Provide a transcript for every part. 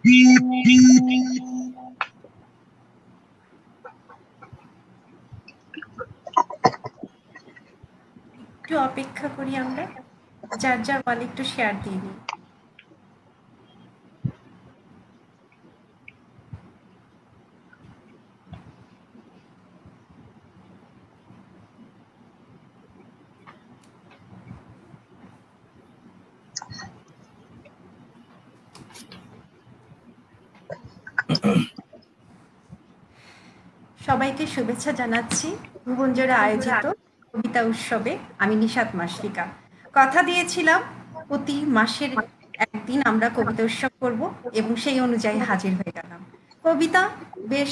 একটু অপেক্ষা করি আমরা, যার যার ওয়াল একটু শেয়ার দিয়ে নিই। সবাইকে শুভেচ্ছা জানাচ্ছি ভুবনজোড়া আয়োজিত কবিতা উৎসবে। আমি নিশাত মাসরিকা। কথা দিয়েছিলাম প্রতি মাসের একদিন আমরা কবিতা উৎসব করব এবং সেই অনুযায়ী হাজির হয়ে গেলাম। কবিতা বেশ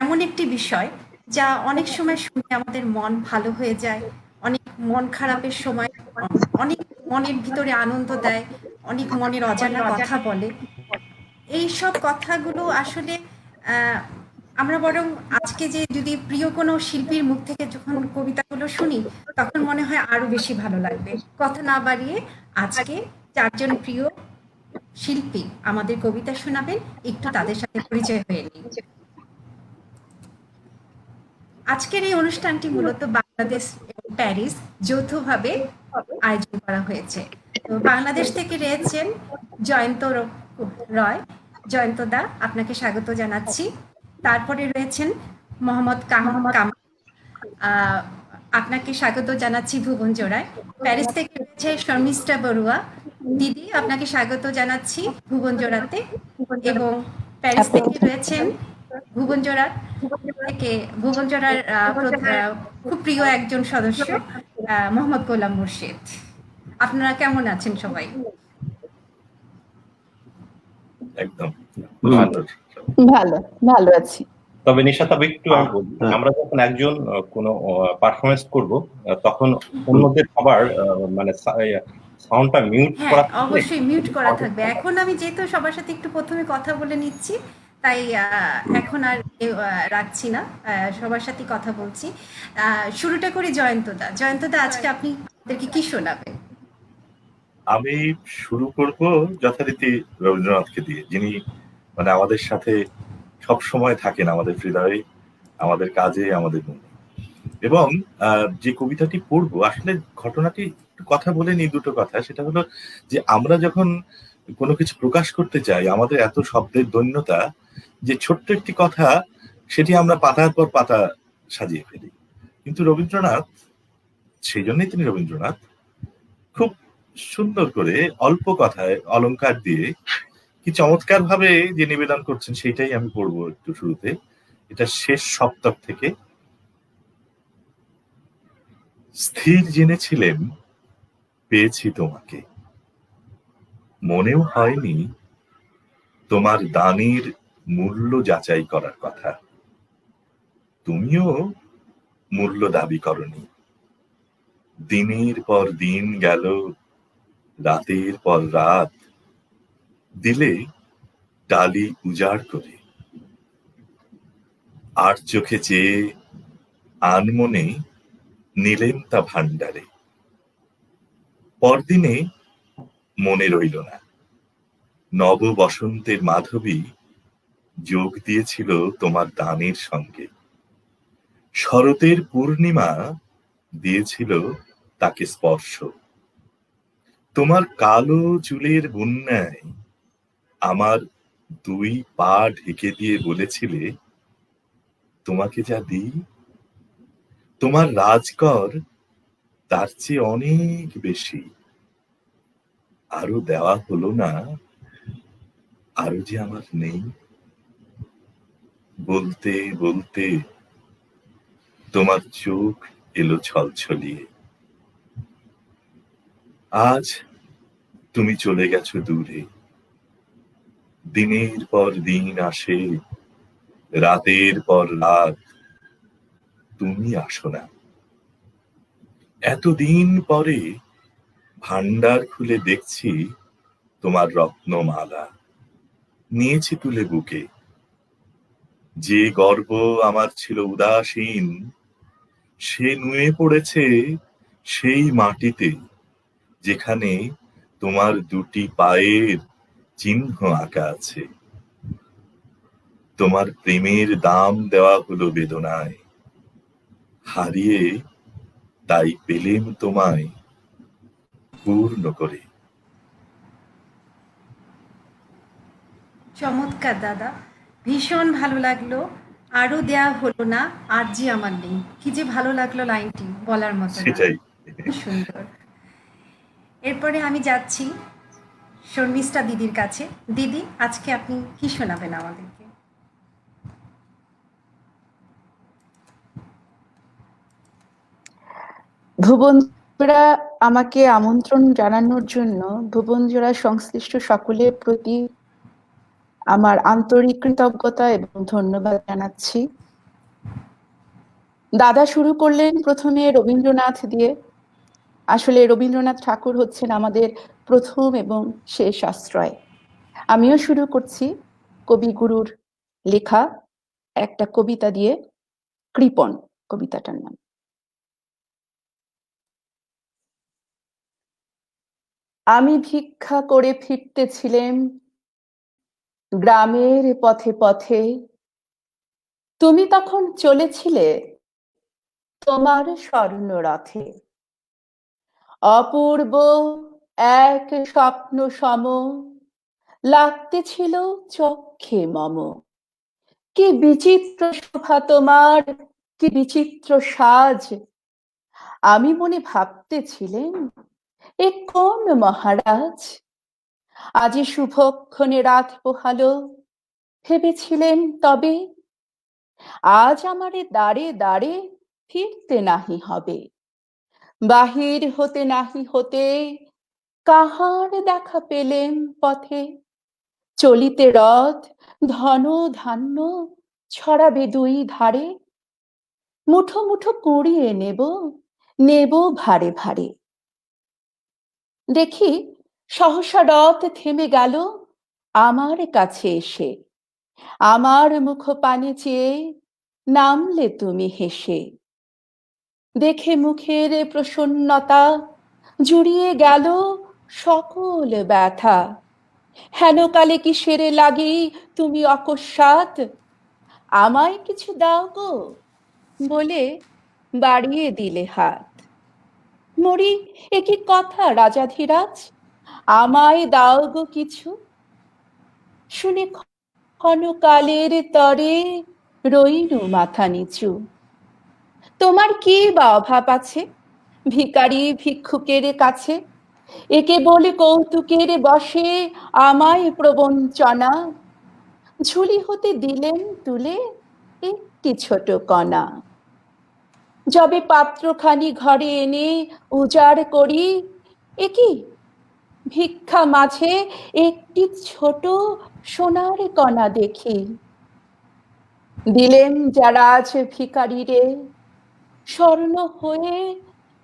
এমন একটি বিষয় যা অনেক সময় শুনে আমাদের মন ভালো হয়ে যায়, অনেক মন খারাপের সময় অনেক মনের ভিতরে আনন্দ দেয়, অনেক মনের অজানা কথা বলে। এই সব কথাগুলো আসলে আমরা বরং আজকে যে যদি প্রিয় কোনো শিল্পীর মুখ থেকে যখন কবিতাগুলো শুনি তখন মনে হয় আরো বেশি ভালো লাগবে। কথা না বাড়িয়ে আজকে চারজন প্রিয় শিল্পী আমাদের কবিতা শোনাবেন, একটু তাদের সাথে পরিচয় হয়ে নিই। আজকের এই অনুষ্ঠানটি মূলত বাংলাদেশ এবং প্যারিস যৌথভাবে আয়োজন করা হয়েছে। তো বাংলাদেশ থেকে রয়েছেন জয়ন্ত রয়। জয়ন্ত দা, আপনাকে স্বাগত জানাচ্ছি। তারপরে রয়েছেন মোহাম্মদ কামাল, আপনাকে স্বাগত জানাচ্ছি ভুবনজোড়ায়। প্যারিস থেকে রয়েছে শর্মিষ্ঠা বড়ুয়া। দিদি, আপনাকে স্বাগত জানাচ্ছি ভুবনজোড়াতে। এবং প্যারিস থেকে রয়েছেন ভুবনজোড়ার খুব প্রিয় একজন সদস্য মোহাম্মদ গোলাম মুর্শিদ। আপনারা কেমন আছেন সবাই? একদম ভালো ভালো আছি। তবে নিশাত একটু আমি বলি, আমরা যখন একজন কোনো পারফরমেন্স করব তখন অন্যদের আবার মানে সাউন্ডটা মিউট করা, অবশ্যই মিউট করা থাকবে। এখন আমি যেহেতু সবার সাথে একটু প্রথমে কথা বলে নিচ্ছি, তাই এখন আর রাখছি না, সবার সাথে কথা বলছি। শুরুটা করি জয়ন্তদা। জয়ন্তদা, আজকে আপনি আমাদেরকে কি শোনাবেন? আমি শুরু করব যথারীতি রবীন্দ্রনাথকে দিয়ে, যিনি মানে আমাদের সাথে সব সময় থাকেন, আমাদের হৃদয়ে, আমাদের কাজে, আমাদের মনে। এবং যে কবিতাটি পড়বো, আসলে ঘটনাটি কথা বলে নি, দুটো কথা। সেটা হলো যে আমরা যখন কোনো কিছু প্রকাশ করতে চাই, আমাদের এত শব্দের দৈন্যতা যে ছোট্ট একটি কথা সেটি আমরা পাতার পর পাতা সাজিয়ে ফেলি। কিন্তু রবীন্দ্রনাথ, সেই জন্যই তিনি রবীন্দ্রনাথ, খুব সুন্দর করে অল্প কথায় অলংকার দিয়ে কি চমৎকার ভাবে যে নিবেদন করছেন, সেইটাই আমি পড়বো একটু শুরুতে। এটা শেষ সপ্তক থেকে। স্থির জেনেছিলেন পেয়েছি তোমাকে, মনেও হয়নি তোমার দানের মূল্য যাচাই করার কথা। তুমিও মূল্য দাবি করনি। দিনের পর দিন গেল, রাতের পর রাত, দিলে ডালি উজাড় করে। আর চোখে চেয়ে আনমনে নিলেন তা ভাণ্ডারে। পরদিনে মনে রইল না, নব বসন্তের মাধবী যোগ দিয়েছিল তোমার দানের সঙ্গে। শরতের পূর্ণিমা দিয়েছিল তাকে স্পর্শ। তোমার কালো চুলের বন্যায় আমার দুই পা ঢেকে দিয়ে বলেছিলে, তোমাকে যা দিই, তোমার রাজকর তার চেয়ে অনেক বেশি। আরো দেওয়া হলো না, আরো যে আমার নেই। বলতে বলতে তোমার চোখ এলো ছলছলিয়ে। আজ তুমি চলে গেছো দূরে। দিনের পর দিন আসে, রাতের পর রাত, তুমি আসো না। এতদিন পরে ভান্ডার খুলে দেখছি তোমার রত্নমালা, নিয়েছি তুলে বুকে। যে গর্ব আমার ছিল উদাসীন, সে নুয়ে পড়েছে সেই মাটিতে, যেখানে তোমার দুটি পায়ের চিহ্ন আঁকা আছে। তোমার প্রেমের দাম দেওয়া হলো বেদনায়, হারিয়ে তাই পেলেম তোমায় পূর্ণ করে। চমৎকার দাদা, ভীষণ ভালো লাগলো। আরো দেয়া হলো না, আর জি আমার নেই। কি যে ভালো লাগলো লাইনটি, বলার মতো না। সেটাই। খুব সুন্দর। এরপরে আমি যাচ্ছি শর্মিষ্ঠা দিদির কাছে। দিদি, আজকে আপনি কি শোনাবেন আমাদেরকে? ভুবনজোড়া আমাকে আমন্ত্রণ জানানোর জন্য ভুবনজোড়া সংশ্লিষ্ট সকলের প্রতি আমার আন্তরিক কৃতজ্ঞতা এবং ধন্যবাদ জানাচ্ছি। দাদা শুরু করলেন প্রথমে রবীন্দ্রনাথ দিয়ে। আসলে রবীন্দ্রনাথ ঠাকুর হচ্ছেন আমাদের প্রথম এবং শেষ আশ্রয়। আমিও শুরু করছি কবিগুরুর লেখা একটা কবিতা দিয়ে, কৃপণ কবিতাটার নাম। আমি ভিক্ষা করে ফিরতেছিলেম গ্রামের পথে পথে, তুমি তখন চলেছিলে তোমার স্বর্ণরথে। অপূর্ব এক স্বপ্ন সম লাগতেছিল চক্ষে মম। কি বিচিত্র শোভা তোমার, কি বিচিত্র সাজ। আমি মনে ভাবতেছিলেন এ কোন মহারাজ। আজি শুভক্ষণে রাত পোহালো, ভেবেছিলেন তবে আজ আমারে দাঁড়ে দাঁড়ে ফিরতে নাহি হবে। বাহির হতে নাহি হতে কাহার দেখা পেলেম পথে। চলিতে রথ ধন ধান্য ছড়াবে দুই ধারে। মুঠো মুঠো কুড়িয়ে নেব, নেব ভারে ভারে। দেখি সহসা রথ থেমে গেল আমার কাছে এসে। আমার মুখ পানে চেয়ে নামলে তুমি হেসে। দেখে মুখের প্রসন্নতা জুড়িয়ে গেল সকল ব্যথা। হেন কালে কি সেরে লাগি তুমি অকস্মাৎ, আমায় কিছু দাও গো বলে বাড়িয়ে দিলে হাত। মরি এ কি কথা রাজাধিরাজ, আমায় দাও গো কিছু। শুনে ক্ষণকালের তরে রইনু মাথা নিচু। তোমার কি বা অভাব আছে ভিখারি ভিক্ষুকের কাছে, একে বলে কৌতুকের বসে আমায় প্রবঞ্চনা। ঝুলি হতে দিলেন তুলে একটি ছোট কণা। যবে পাত্রখানি ঘরে এনে উজাড় করি, এ কি ভিক্ষা মাঝে একটি ছোট সোনার কণা দেখি। দিলেন যারা আজ ভিখারিরে, স্বর্ণ হয়ে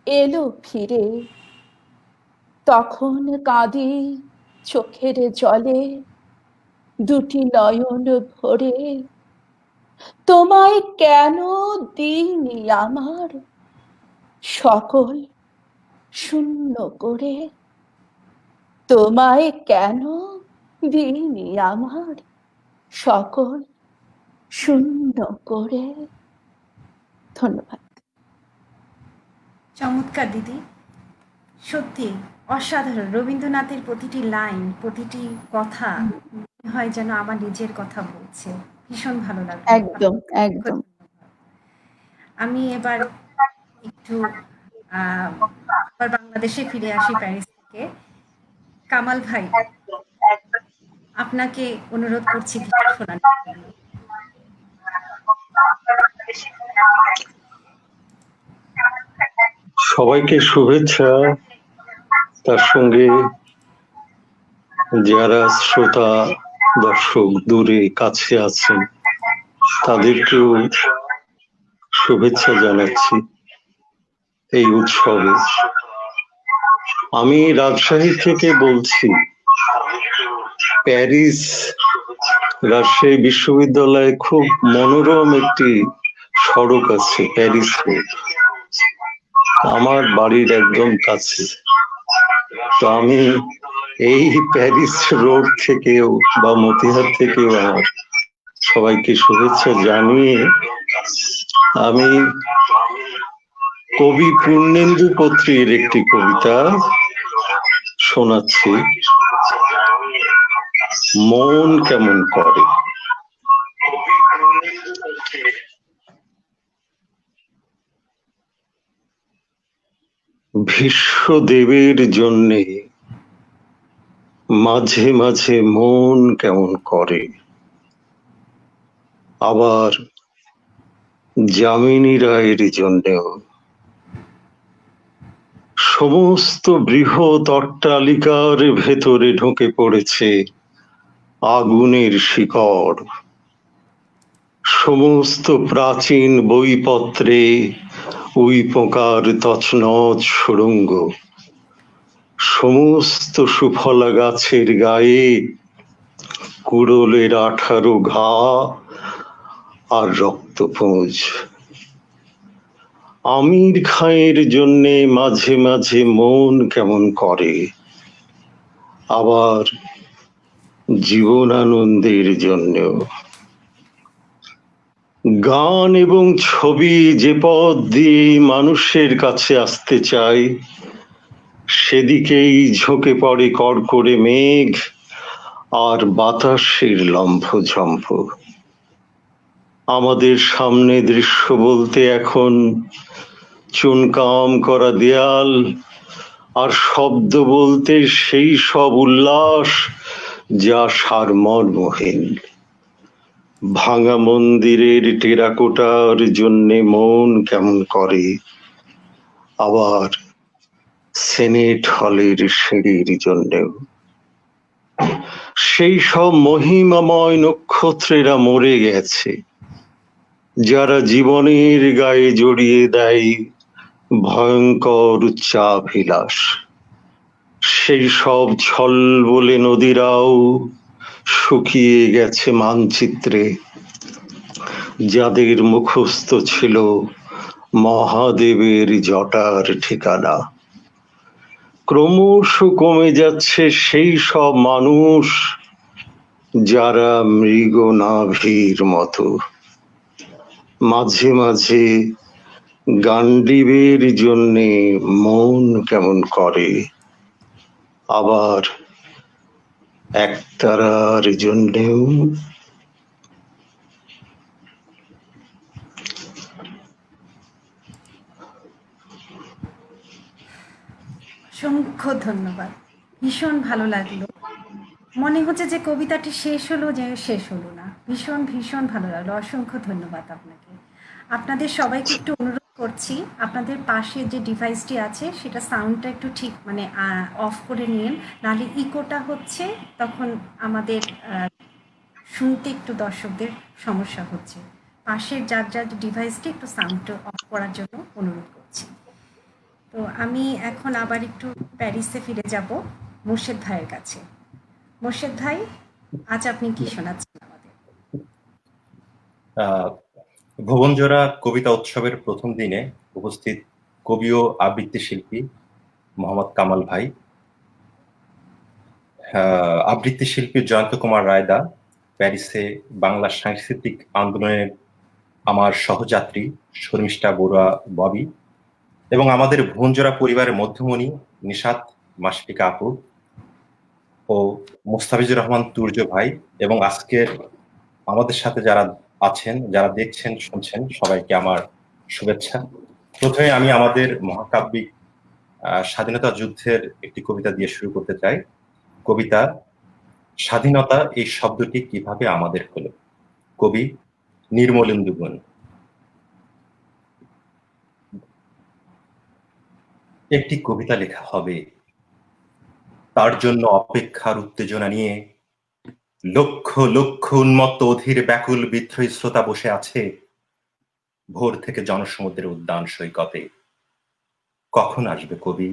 এলো ফিরে। তখন কাঁদি চোখের জলে দুটি নয়ন ভরে। তোমায় কেন দিইনি আমার সকল শূন্য করে। তোমায় কেন দিইনি আমার সকল শূন্য করে। ধন্যবাদ। চমৎকার দিদি, সত্যি অসাধারণ। রবীন্দ্রনাথের প্রতিটি লাইন, প্রতিটি কথা মনে হয় যেন আমার নিজের কথা বলছে। ভীষণ ভালো লাগলো। একদম একদম। আমি এবার একটু আবার বাংলাদেশে ফিরে আসি প্যারিস থেকে। কামাল ভাই, আপনাকে অনুরোধ করছি কিছু শোনানোর জন্য। সবাইকে শুভেচ্ছা, তার সঙ্গে যারা শ্রোতা দর্শক দূরে কাছে আছেন তাদেরকেও শুভেচ্ছা জানাচ্ছি এই উৎসবে। আমি রাজশাহী থেকে বলছি। প্যারিস রাজশাহী বিশ্ববিদ্যালয়ে খুব মনোরম একটি সড়ক আছে, প্যারিস রোড, আমার বাড়ির একদম কাছে। তো আমি এই প্যারিস রোড থেকেও বা মতিহার থেকেও আমার সবাইকে শুভেচ্ছা জানিয়ে আমি কবি পূর্ণেন্দু পত্রীর একটি কবিতা শোনাচ্ছি, মন কেমন করে। বিশ্বদেবের জন্যে মাঝে মাঝে মন কেমন করে, আবার যামিনী রায়ের জন্যেও। সমস্ত বৃহৎ অট্টালিকার ভেতরে ঢুকে পড়েছে আগুনের শিকড়। সমস্ত প্রাচীন বইপত্রে উইপোকার তছনছ সুড়ঙ্গ। সমস্ত সুফলা গাছের গায়ে কুড়োলের 18 ঘা আর রক্তপুঁজ। আমির খাঁয়ের জন্যে মাঝে মাঝে মন কেমন করে, আবার জীবনানন্দের জন্যেও। গান এবং ছবি যে পথ দিয়ে মানুষের কাছে আসতে চায়, সেদিকেই ঝুঁকে পড়ে কড়কড়ে মেঘ আর বাতাসের লম্ফঝম্প। আমাদের সামনে দৃশ্য বলতে এখন চুনকাম করা দেয়াল, আর শব্দ বলতে সেই সব উল্লাস যা সারমর্মহীন। ভাঙা মন্দিরের টেরাকোটার জন্যে মন কেমন করে, আবার সেনেট হলের সিঁড়ির জন্যেও। সেই সব মহিমাময় নক্ষত্রেরা মরে গেছে, যারা জীবনের গায়ে জড়িয়ে দেয় ভয়ঙ্কর উচ্চাভিলাষ। সেই সব ছল বলে নদীরাও শুকিয়ে গেছে মানচিত্রে, যাদের মুখস্থ ছিল মহাদেবের জটার ঠিকানা। ক্রমশ কমে যাচ্ছে সেই সব মানুষ যারা মৃগনাভির মতো। মাঝে মাঝে গান্ডীবের জন্যে মন কেমন করে, আবার একতারার জন্যেও। অসংখ্য ধন্যবাদ, ভীষণ ভালো লাগলো। মনে হচ্ছে যে কবিতাটি শেষ হলো, যে শেষ হলো না। ভীষণ ভীষণ ভালো লাগলো, অসংখ্য ধন্যবাদ আপনাকে। আপনাদের সবাইকে একটু অনুরোধ করছি, আপনাদের পাশে যে ডিভাইসটি আছে সেটা সাউন্ডটা একটু ঠিক মানে অফ করে নিন, নাহলে ইকোটা হচ্ছে, তখন আমাদের শুনতে একটু দর্শকদের সমস্যা হচ্ছে। পাশের যার যার ডিভাইসটি একটু সাউন্ডটা অফ করার জন্য অনুরোধ করছি। তো আমি এখন আবার একটু প্যারিসে ফিরে যাব মোর্শেদ ভাইয়ের কাছে। মোর্শেদ ভাই, আজ আপনি কি শোনাচ্ছেন আমাদের? ভুবনজোড়া কবিতা উৎসবের প্রথম দিনে উপস্থিত কবি ও আবৃত্তি শিল্পী মোহাম্মদ কামাল ভাই, আবৃত্তি শিল্পী জয়ন্ত কুমার রায়দা, প্যারিসে বাংলা সাংস্কৃতিক আন্দোলনের আমার সহযাত্রী শর্মিষ্ঠা বড়ুয়া ববি, এবং আমাদের ভুবনজোড়া পরিবারের মধ্যমণি নিশাত মাশফিকা আপু ও মুস্তাফিজুর রহমান তুর্য ভাই, এবং আজকের আমাদের সাথে যারা আছেন, যারা দেখছেন শুনছেন, সবাইকে আমার শুভেচ্ছা। প্রথমে আমি আমাদের মহাকাব্যিক স্বাধীনতা যুদ্ধের একটি কবিতা দিয়ে শুরু করতে চাই। কবিতা স্বাধীনতা এই শব্দটি কিভাবে আমাদের হলো, কবি নির্মলেন্দু গুণ। একটি কবিতা লেখা হবে, তার জন্য অপেক্ষার উত্তেজনা নিয়ে লক্ষ লক্ষ উন্মত্ত অধীর ব্যাকুল বিদ্রোহী শ্রোতা বসে আছে ভোর থেকে জনসমুদ্রের উদ্যান সৈকতে। কখন আসবে কবি?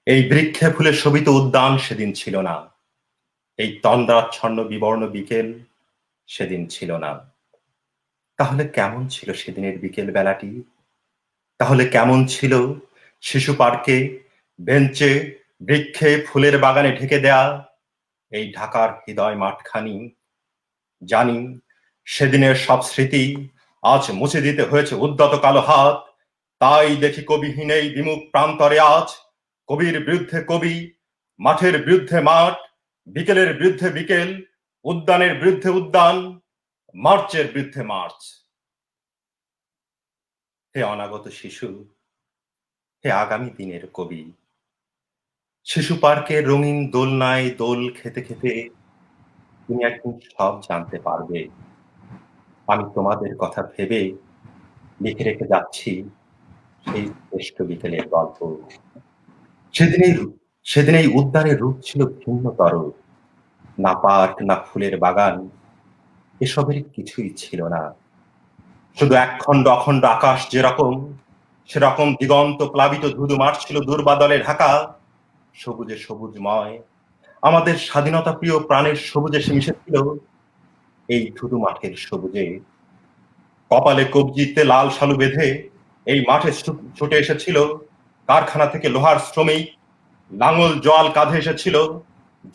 এই বৃক্ষে ফুলে শোভিত উদ্যান সেদিন ছিল না, এই তন্দ্রাচ্ছন্ন বিবর্ণ বিকেল সেদিন ছিল না। তাহলে কেমন ছিল সেদিনের বিকেল বেলাটি? তাহলে কেমন ছিল শিশু পার্কে, বেঞ্চে, বৃক্ষে, ফুলের বাগানে ঢেকে দেয়া এই ঢাকার হৃদয় মাঠখানি? জানি সেদিনের সব স্মৃতি আজ মুছে দিতে হয়েছে উদ্যত কালো হাত। তাই দেখি কবিহীন এই বিমুখ প্রান্তরে আজ কবির বিরুদ্ধে কবি, মাঠের বিরুদ্ধে মাঠ, বিকেলের বিরুদ্ধে বিকেল, উদ্যানের বিরুদ্ধে উদ্যান, মার্চের বিরুদ্ধে মার্চ। হে অনাগত শিশু, হে আগামী দিনের কবি, শিশু পার্কের রঙিন দোলনায় দোল খেতে খেতে তুমি একদিন সব জানতে পারবে। আমি তোমাদের কথা ভেবে লিখে রেখে যাচ্ছি সেই শ্রেষ্ঠ বিকেলের গল্প। সেদিনেই সেদিন এই উদ্যানের রূপ ছিল ভিন্নতর। না পার্ক, না ফুলের বাগান, এসবের কিছুই ছিল না। শুধু একখণ্ড অখণ্ড আকাশ যেরকম, সেরকম দিগন্ত প্লাবিত ধুধু মাঠ ছিল দুর্বাদলে ঢাকা, সবুজে সবুজময়। আমাদের স্বাধীনতা প্রিয় প্রাণের সবুজে সে মিশেছিল এই ধুধু মাঠের সবুজে। কপালে কবজিতে লাল শালু বেঁধে এই মাঠে ছুটে এসেছিল কারখানা থেকে লোহার শ্রমিক, লাঙল জোয়াল কাঁধে এসেছিল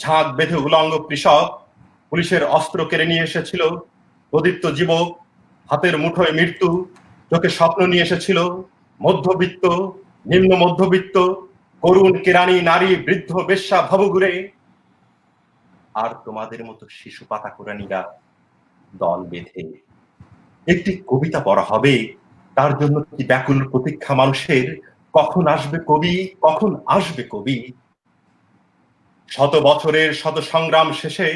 ঝাঁক বেঁধে উলঙ্গ কৃষক, পুলিশের অস্ত্র কেড়ে নিয়ে এসেছিল প্রদীপ্ত যুবক, হাতের মুঠোয় মৃত্যু, চোখে স্বপ্ন নিয়ে এসেছিল মধ্যবিত্ত, নিম্ন মধ্যবিত্ত, করুণ কেরানি, নারী, বৃদ্ধ, বেশ্যা, ভবঘুরে। আর তোমাদের মতো শিশু পাতা কোরানিরা দল বেঁধে একটি কবিতা পড়া হবে, তার জন্য কি ব্যাকুল প্রতীক্ষা মানুষের। কখন আসবে কবি, কখন আসবে কবি। শত বছরের শত সংগ্রাম শেষে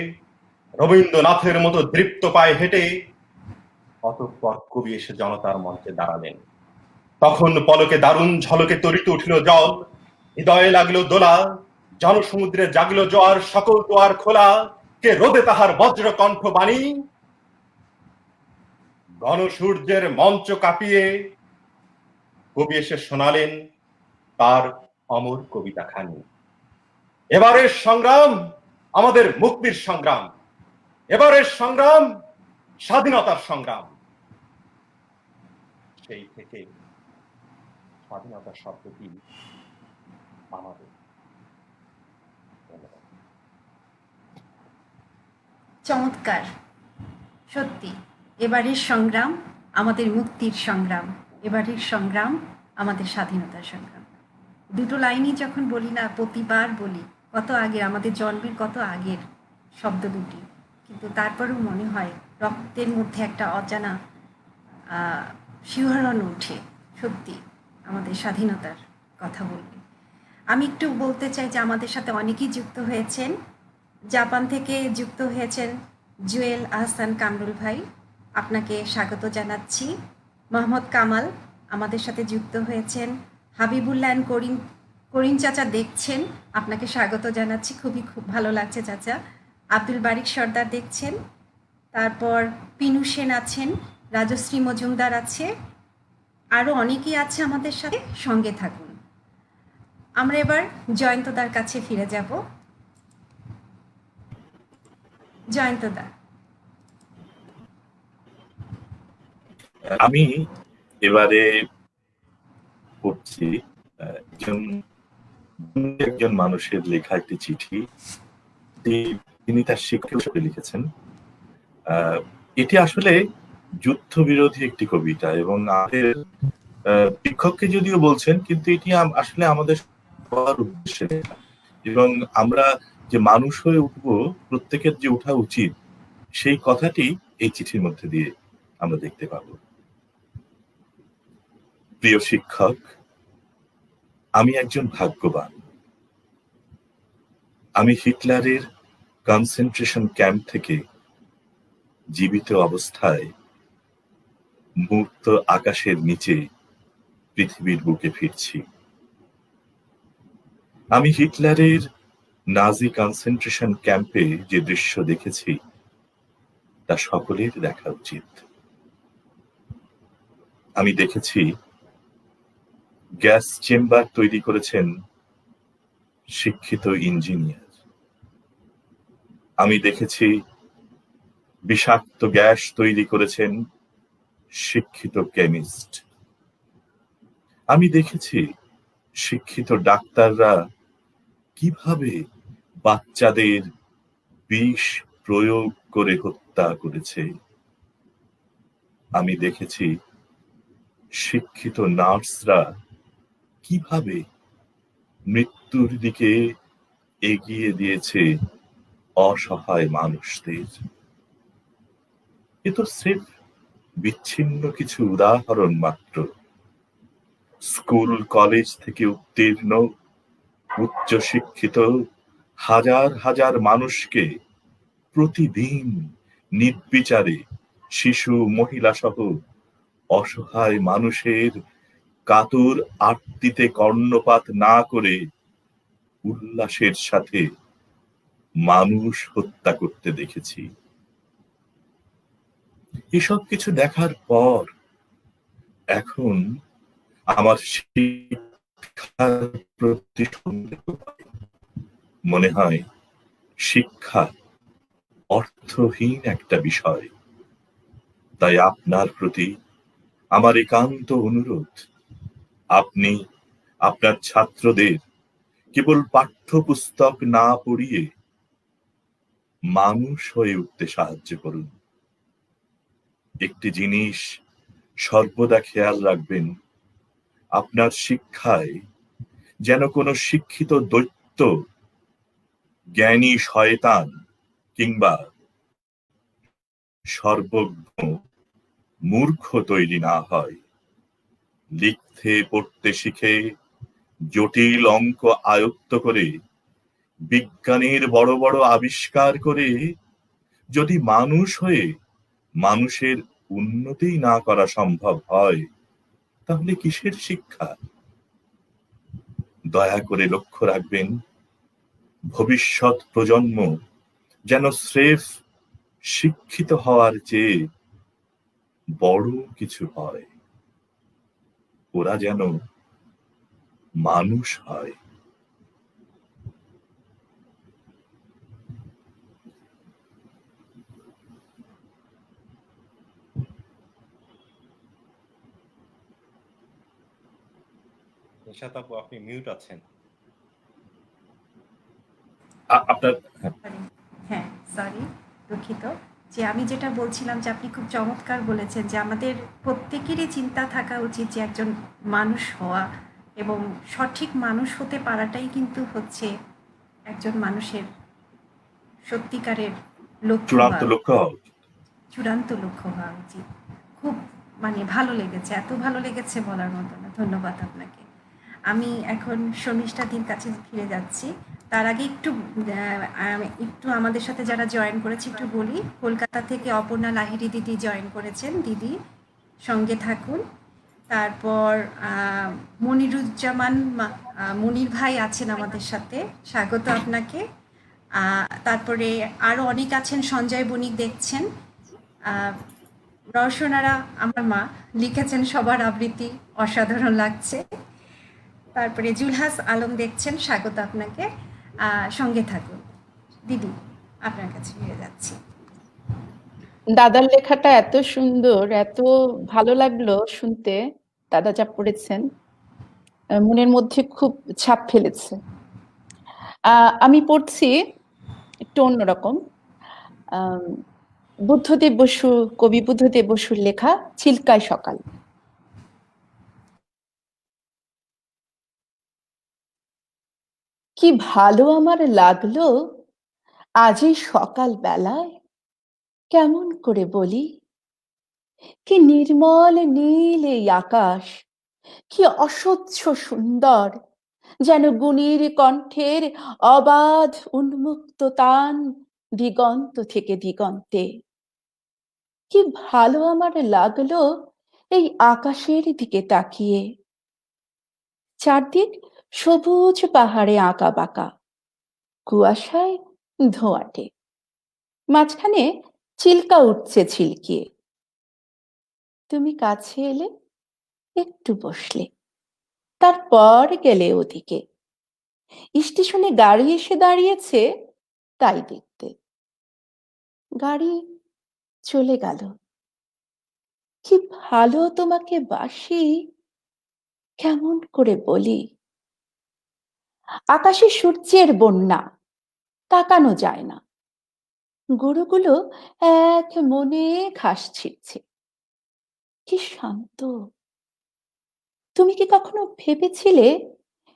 রবীন্দ্রনাথের মতো দৃপ্ত পায়ে হেঁটে অতঃপর কবি এসে জনতার মঞ্চে দাঁড়ালেন। তখন পলকে দারুণ ঝলকে তরিতে উঠিল জল, হৃদয়ে লাগলো দোলা, জনসমুদ্রে জাগলো জোয়ার, সকল দুয়ার খোলা। কে রোদে তাহার বজ্র কণ্ঠ বাণী, গণসূর্যের মঞ্চ কাঁপিয়ে কবি এসে শোনালেন তার অমর কবিতা খানি। এবারের সংগ্রাম আমাদের মুক্তির সংগ্রাম, এবারের সংগ্রাম স্বাধীনতার সংগ্রাম। সেই থেকে স্বাধীনতা শব্দটি আমাদের। চমৎকার, সত্যি। এবারের সংগ্রাম আমাদের মুক্তির সংগ্রাম, এবারের সংগ্রাম আমাদের স্বাধীনতার সংগ্রাম। দুটো লাইনই যখন বলি না, প্রতিবার বলি, কত আগের, আমাদের জন্মের কত আগের শব্দ দুটি, কিন্তু তারপরেও মনে হয় রক্তের মধ্যে একটা অজানা শিহরণ ওঠে। সত্যি আমাদের স্বাধীনতার কথা বলবে। আমি একটু বলতে চাই যে আমাদের সাথে অনেকেই যুক্ত হয়েছেন। জাপান থেকে যুক্ত হয়েছেন জুয়েল আহসান কামরুল ভাই, আপনাকে স্বাগত জানাচ্ছি। মোহাম্মদ কামাল আমাদের সাথে যুক্ত হয়েছেন। হাবিবুল্লাহ অ্যান্ড করিম চাচা দেখছেন, আপনাকে স্বাগত জানাচ্ছি, খুব ভালো লাগছে চাচা। আব্দুল বারিক সর্দার দেখছেন, তারপর পিনু সেন আছেন, রাজশ্রী মজুমদার আছে, আরও অনেকেই আছে আমাদের সাথে। সঙ্গে থাকুন। আমরা এবার জয়ন্তদার কাছে ফিরে যাব। জয়ন্তদা। আমি এবারে পড়ছি একজন মানুষের লেখা একটি চিঠি, তিনি তার শিক্ষক হিসেবে লিখেছেন। এটি আসলে যুদ্ধবিরোধী একটি কবিতা এবং আমাদের শিক্ষককে যদিও বলছেন, কিন্তু এটি আসলে আমাদের সবার উদ্দেশ্যে লেখা। এবং আমরা যে মানুষ হয়ে উঠবো, প্রত্যেকের যে ওঠা উচিত, সেই কথাটি এই চিঠির মধ্যে দিয়ে আমরা দেখতে পাব। প্রিয় শিক্ষক, আমি একজন ভাগ্যবান। আমি হিটলারের কনসেন্ট্রেশন ক্যাম্প থেকে জীবিত অবস্থায় মুক্ত আকাশের নিচে পৃথিবীর বুকে ফিরছি। আমি হিটলারের নাজি কনসেন্ট্রেশন ক্যাম্পে যে দৃশ্য দেখেছি তা সকলের দেখা উচিত। আমি দেখেছি গ্যাস চেম্বার তৈরি করেছেন শিক্ষিত ইঞ্জিনিয়ার। আমি দেখেছি বিষাক্ত গ্যাস তৈরি করেছেন শিক্ষিত কেমিস্ট। আমি দেখেছি শিক্ষিত ডাক্তাররা কিভাবে বাচ্চাদের বিষ প্রয়োগ করে হত্যা করেছে। আমি দেখেছি শিক্ষিত নার্সরা কিভাবে মৃত্যুর দিকে এগিয়ে দিয়েছে অসহায় মানুষদের। এ তো স্রেফ বিচ্ছিন্ন কিছু উদাহরণ মাত্র। স্কুল কলেজ থেকে উত্তীর্ণ উচ্চশিক্ষিত হাজার হাজার মানুষকে প্রতিদিন নির্বিচারে শিশু মহিলা সহ অসহায় মানুষের কাতর আর্তিতে কর্ণপাত না করে উল্লাসের সাথে মানুষ হত্যা করতে দেখেছি। এসব কিছু দেখার পর এখন আমার শিক্ষার প্রতি সন্দেহ হয়। মনে হয় শিক্ষা অর্থহীন একটা বিষয়। তাই আপনার প্রতি আমার একান্ত অনুরোধ, আপনি আপনার ছাত্রদের কেবল পাঠ্যপুস্তক না পড়িয়ে মানুষ হয়ে উঠতে সাহায্য করুন। একটি জিনিস সর্বদা খেয়াল রাখবেন, আপনার শিক্ষায় যেন কোনো শিক্ষিত দৈত্য, জ্ঞানী শয়তান কিংবা সর্বজ্ঞ মূর্খ তৈরি না হয়। লিখতে পড়তে শিখে জটিল অঙ্ক আয়ত্ত করে বিজ্ঞানের বড় বড় আবিষ্কার করে যদি মানুষ হয়ে মানুষের উন্নতি না করা সম্ভব হয়, তাহলে কিসের শিক্ষা? দয়া করে লক্ষ্য রাখবেন, ভবিষ্যৎ প্রজন্ম যেন স্রেফ শিক্ষিত হওয়ার চেয়ে বড় কিছু হয়। ওরা যেন মানুষ হয়। নিশাত আপু, আপনি মিউট আছেন। আপনার হ্যাঁ, সরি, দুঃখিত। যে আমি যেটা বলছিলাম যে আপনি খুব চমৎকার বলেছেন যে আমাদের প্রত্যেকেরই চিন্তা থাকা উচিত যে একজন মানুষ হওয়া এবং সঠিক মানুষ হতে পারাটাই কিন্তু হচ্ছে একজন মানুষের সত্যিকারের লক্ষ্য চূড়ান্ত হওয়া, লক্ষ্য হওয়া উচিত। চূড়ান্ত লক্ষ্য হওয়া উচিত। খুব মানে ভালো লেগেছে, এত ভালো লেগেছে বলার মতো না। ধন্যবাদ আপনাকে। আমি এখন শর্মিষ্ঠাদির কাছে ফিরে যাচ্ছি। তার আগে একটু আমাদের সাথে যারা জয়েন করেছে একটু বলি। কলকাতা থেকে অপর্ণা লাহিড়ী দিদি জয়েন করেছেন। দিদি সঙ্গে থাকুন। তারপর মনিরুজ্জামান মনির ভাই আছেন আমাদের সাথে, স্বাগত আপনাকে। তারপরে আরও অনেক আছেন, সঞ্জয় বণিক দেখছেন। রওশনারা আমার মা লিখেছেন সবার আবৃত্তি অসাধারণ লাগছে। তারপরে জুলহাস আলম দেখছেন, স্বাগত আপনাকে। সঙ্গে থাকুন। দিদি, আপনার কাছে ফিরে যাচ্ছি। দাদার লেখাটা এত সুন্দর, এত ভালো লাগলো শুনতে। দাদা যা পড়েছেন মনের মধ্যে খুব ছাপ ফেলেছে। আমি পড়ছি একটু অন্যরকম। বুদ্ধদেব বসু, কবি বুদ্ধদেব বসুর লেখা চিল্কায় সকাল। কি ভালো আমার লাগলো আজ এই সকাল বেলায়, কেমন করে বলি। কি নির্মল নীল এই আকাশ, কি অসহ্য সুন্দর, যেন গুণীর কণ্ঠের অবাধ উন্মুক্ত তান দিগন্ত থেকে দিগন্তে। কি ভালো আমার লাগলো এই আকাশের দিকে তাকিয়ে। চারদিক সবুজ পাহাড়ে আঁকা বাঁকা, কুয়াশায় ধোঁয়াটে, মাঝখানে চিল্কা উঠছে ছিলকিয়ে। তুমি কাছে এলে, একটু বসলে, তারপর গেলে ওদিকে। স্টেশনে গাড়ি এসে দাঁড়িয়েছে তাই দেখতে। গাড়ি চলে গেল। কি ভালো তোমাকে বাসি, কেমন করে বলি। আকাশে সূর্যের বন্যা, তাকানো যায় না। গরুগুলো এক মনে ঘাস ছিঁড়ছে। কি শান্ত! তুমি কি কখনো ভেবেছিলে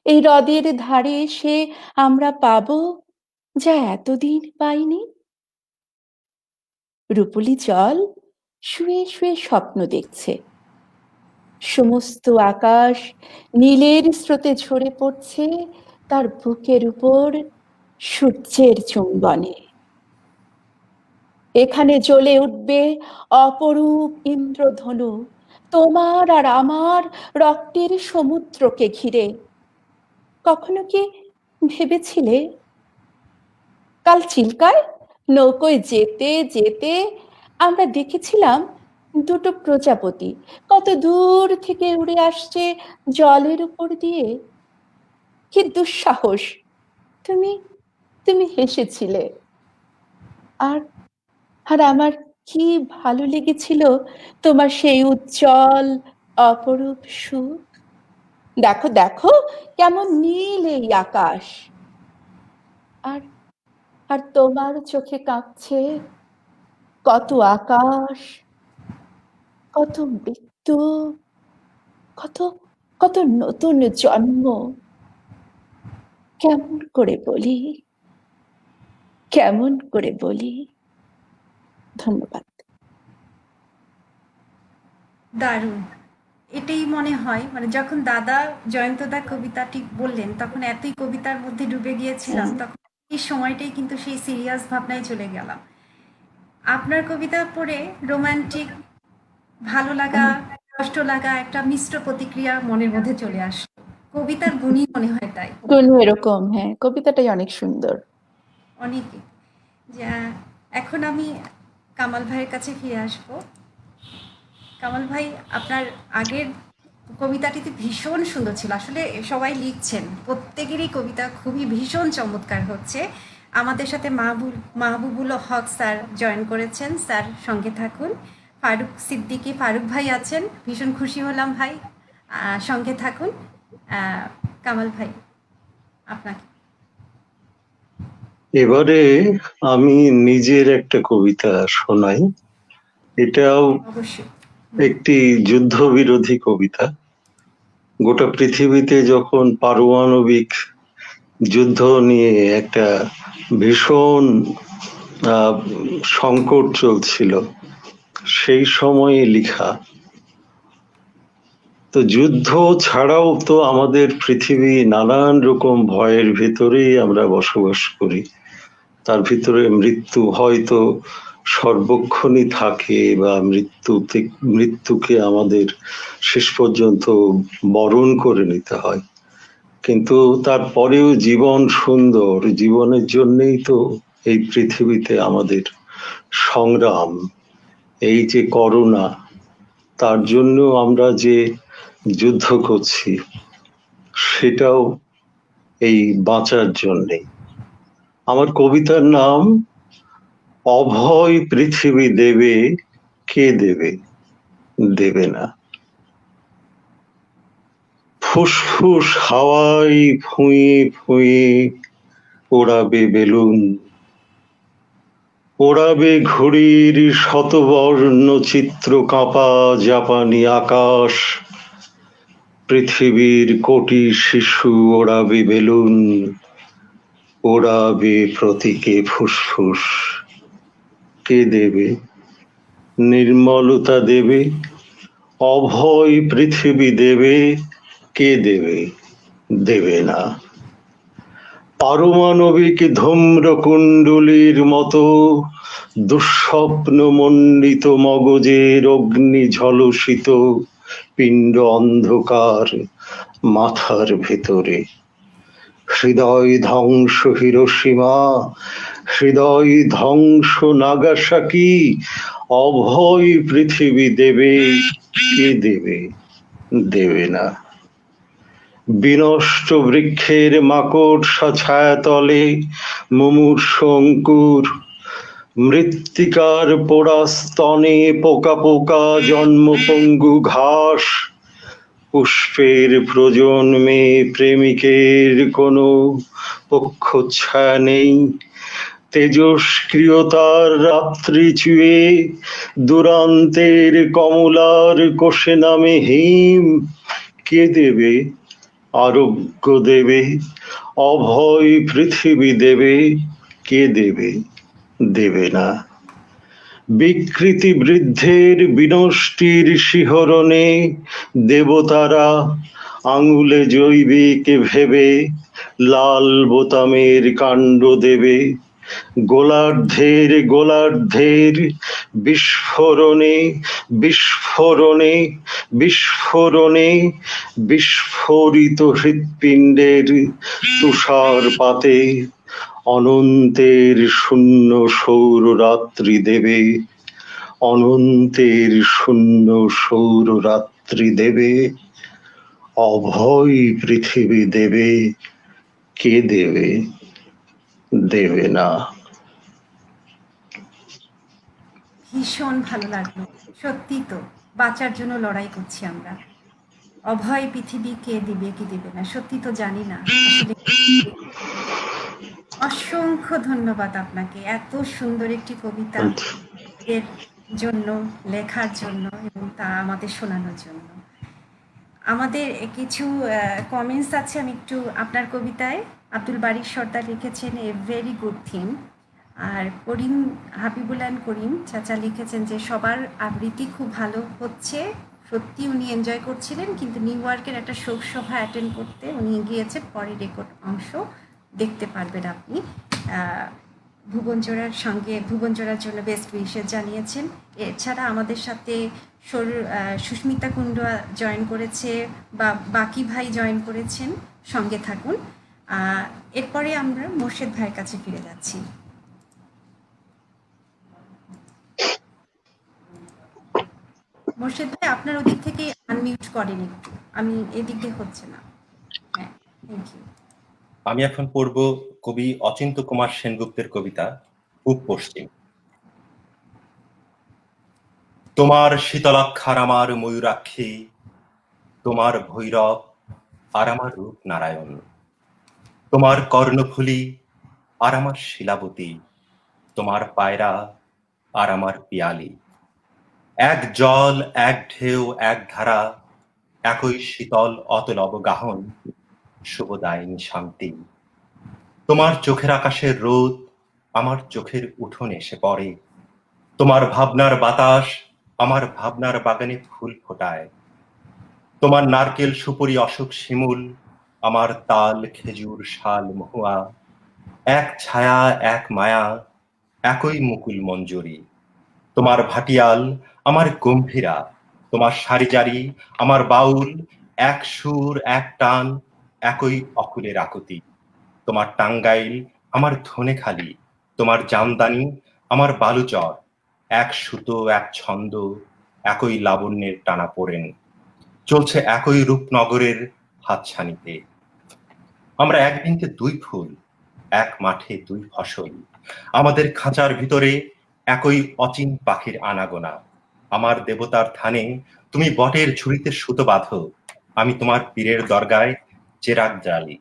এই হ্রদের ধারে এসে আমরা পাবো যা এতদিন পাইনি? রূপলি জল শুয়ে শুয়ে স্বপ্ন দেখছে। সমস্ত আকাশ নীলের স্রোতে ঝরে পড়ছে তার বুকের উপর সূর্যের চুম্বনে। এখানে জ্বলে উঠবে অপরূপ ইন্দ্রধনু, তোমার আর আমার রক্তের সমুদ্রকে ঘিরে। কখনো কি ভেবেছিলে কাল চিল্কায় নৌকোয় যেতে যেতে আমরা দেখেছিলাম দুটো প্রজাপতি কত দূর থেকে উড়ে আসছে জলের উপর দিয়ে? কি দুঃসাহস! তুমি তুমি হেসেছিলে। আর আর আমার কি ভালো লেগেছিল তোমার সেই উজ্জ্বল অপরূপ সুখ। দেখো দেখো কেমন নীল এই আকাশ। আর আর তোমার চোখে কাঁপছে কত আকাশ, কত মৃত্যু, কত কত নতুন জন্ম। কেমন করে বলি, কেমন করে বলি? ধন্যবাদ। দারুণ। এটাই মনে হয়, মানে যখন দাদা জয়ন্তদা কবিতাটি বললেন তখন এতই কবিতার মধ্যে ডুবে গিয়েছিলাম, তখন এই সময়টাই কিন্তু সেই সিরিয়াস ভাবনায় চলে গেলাম। আপনার কবিতা পড়ে রোমান্টিক, ভালো লাগা, কষ্ট লাগা একটা মিশ্র প্রতিক্রিয়া মনের মধ্যে চলে আসলো। কবিতার গুণই মনে হয় তাই। কোনো এরকম, হ্যাঁ, কবিতাটাই অনেক সুন্দর। অনেকে যা। এখন আমি কামাল ভাইয়ের কাছে ফিরে আসব। কামাল ভাই, আপনার আগের কবিতাটিতে ভীষণ সুন্দর ছিল। আসলে সবাই লিখছেন, প্রত্যেকেরই কবিতা খুবই ভীষণ চমৎকার হচ্ছে। আমাদের সাথে মাহবুবুল হক স্যার জয়েন করেছেন, স্যার সঙ্গে থাকুন। ফারুক সিদ্দিকী ফারুক ভাই আছেন, ভীষণ খুশি হলাম ভাই, সঙ্গে থাকুন। কামাল ভাই, আপনাকে। এবারে আমি নিজের একটা কবিতা শোনাই। এটাও অবশ্যই। একটি যুদ্ধবিরোধী কবিতা। গোটা পৃথিবীতে যখন পারমাণবিক যুদ্ধ নিয়ে একটা ভীষণ সংকট চলছিল, সেই সময়ে লিখা। তো যুদ্ধ ছাড়াও তো আমাদের পৃথিবী নানান রকম ভয়ের ভেতরেই আমরা বসবাস করি। তার ভিতরে মৃত্যু হয়তো সর্বক্ষণই থাকে, বা মৃত্যুকে আমাদের শেষ পর্যন্ত বরণ করে নিতে হয়। কিন্তু তারপরেও জীবন সুন্দর, জীবনের জন্যই তো এই পৃথিবীতে আমাদের সংগ্রাম। এই যে করোনা, তার জন্য আমরা যে যুদ্ধ করছি, সেটাও এই বাঁচার জন্যে। আমার কবিতার নাম অভয় পৃথিবী দেবে কে দেবে, দেবে না। ফুসফুস হাওয়ায় ফুঁয়ে ফুঁয়ে ওড়াবে বেলুন, ওড়াবে ঘড়ির শতবর্ণ চিত্র কাঁপা জাপানি আকাশ। পৃথিবীর কোটি শিশু ওড়াবে বেলুন, ওড়াবে প্রতীকে ফুসফুস। কে দেবে? নির্মলতা দেবে, অভয় পৃথিবী দেবে কে দেবে, দেবে না। পারমাণবিক ধূম্রকুণ্ডলীর মতো দুঃস্বপ্ন মণ্ডিত মগজের অগ্নি ঝলসিত পিণ্ড অন্ধকার মাথার ভেতরে। হৃদয় ধ্বংস হিরোশিমা, হৃদয় ধ্বংস নাগাসাকি। অভয় পৃথিবী দেবে কে দেবে, দেবে না। বিনষ্ট বৃক্ষের মাকড়সা ছায়াতলে মুমূর্ষ অঙ্কুর, মৃত্তিকার পোড়া স্তনে পোকা পোকা জন্মপঙ্গু ঘাস। পুষ্পের প্রজন্মে প্রেমিকের কোনো পক্ষচ্ছায়া নেই, তেজস্ক্রিয়তার রাত্রি চুয়ে দুরান্তের কমলার কোষে নামে হিম, কে দেবে আরোগ্য দেবে, অভয় পৃথিবী দেবে, কে দেবে, দেবে না। বিকৃতি বৃদ্ধের বিনষ্টির শিহরণে দেবতারা আঙুলে জৈবিক ভেবে লাল বোতামের কাণ্ড দেবে, গোলার্ধের বিস্ফোরণে বিস্ফোরণে বিস্ফোরণে বিস্ফোরিত হৃৎপিণ্ডের তুষারপাতে অনন্তের শূন্য সৌররাত্রি দেবে, অনন্তের শূন্য সৌররাত্রি দেবে, অভয় পৃথিবী দেবে, কে দেবে, দেবে না। ভীষণ ভালো লাগলো। সত্যি তো, বাঁচার জন্য লড়াই করছি আমরা। অভয় পৃথিবী কে দিবে কি দিবে না সত্যি তো জানি না আসলে। অসংখ্য ধন্যবাদ আপনাকে এত সুন্দর একটি কবিতা এর জন্য, লেখার জন্য এবং তা আমাদের শোনানোর জন্য। আমাদের কিছু কমেন্টস আছে, আমি একটু আপনার কবিতায় আব্দুল বারিক সর্দার লিখেছেন এ ভেরি গুড থিম। আর করিম হাবিবুল্লাহ করিম চাচা লিখেছেন যে সবার আবৃত্তি খুব ভালো হচ্ছে, সত্যি উনি এনজয় করছিলেন, কিন্তু নিউ ইয়র্কের একটা শোক সভা অ্যাটেন্ড করতে উনি গিয়েছেন, পরে রেকর্ড অংশ দেখতে পারবেন আপনি। ভুবনজোড়ার জন্য বেস্ট উইশেস জানিয়েছেন। এছাড়া আমাদের সাথে সুস্মিতা কুণ্ডুয়া জয়েন করেছে, বা বাকি ভাই জয়েন করেছেন, সঙ্গে থাকুন। এরপরে আমরা মোর্শেদ ভাইয়ের কাছে ফিরে যাচ্ছি। মোর্শেদ ভাই আপনার ওদিক থেকে আনমিউট করেন একটু, আমি এদিক দিয়ে হচ্ছে না। হ্যাঁ, থ্যাংক ইউ। আমি এখন পড়ব কবি অচিন্ত্য কুমার সেনগুপ্তের কবিতা পূব পশ্চিম। তোমার শীতলাক্ষার আমার ময়ূরাক্ষী, তোমার ভৈরব আর আমার রূপ নারায়ণ, তোমার কর্ণফুলী আর আমার শিলাবতী, তোমার পায়রা আর আমার পিয়ালি, এক জল এক ঢেউ এক ধারা, একই শীতল অতল অবগাহন, শুভদায়িনী শান্তি। তোমার চোখের আকাশের রোদ আমার চোখের উঠোনে এসে পড়ে, তোমার ভাবনার বাতাস আমার ভাবনার বাগানে ফুল ফোটায়, তোমার নারকেল সুপুরি অশোক শিমুল আমার তাল খেজুর শাল মহুয়া, এক ছায়া এক মায়া একই মুকুল মঞ্জুরি। তোমার ভাটিয়াল আমার গম্ভীরা, তোমার সারিজারি আমার বাউল, এক সুর এক টান একই অকুলের আকুতি। তোমার টাঙ্গাইল আমার ধনেখালি, তোমার জামদানি আমার বালুচর, এক সুতো এক ছন্দ একই লাবণ্যের টানা পড়েন, চলছে একই রূপনগরের হাতছানিতে। আমরা এক দিনকে দুই ফুল, এক মাঠে দুই ফসল, আমাদের খাঁচার ভিতরে একই অচিন পাখির আনাগোনা। আমার দেবতার থানে তুমি বটের ঝুড়িতে সুতো বাঁধো, আমি তোমার পীরের দরগায় চেরাগ জ্বালি।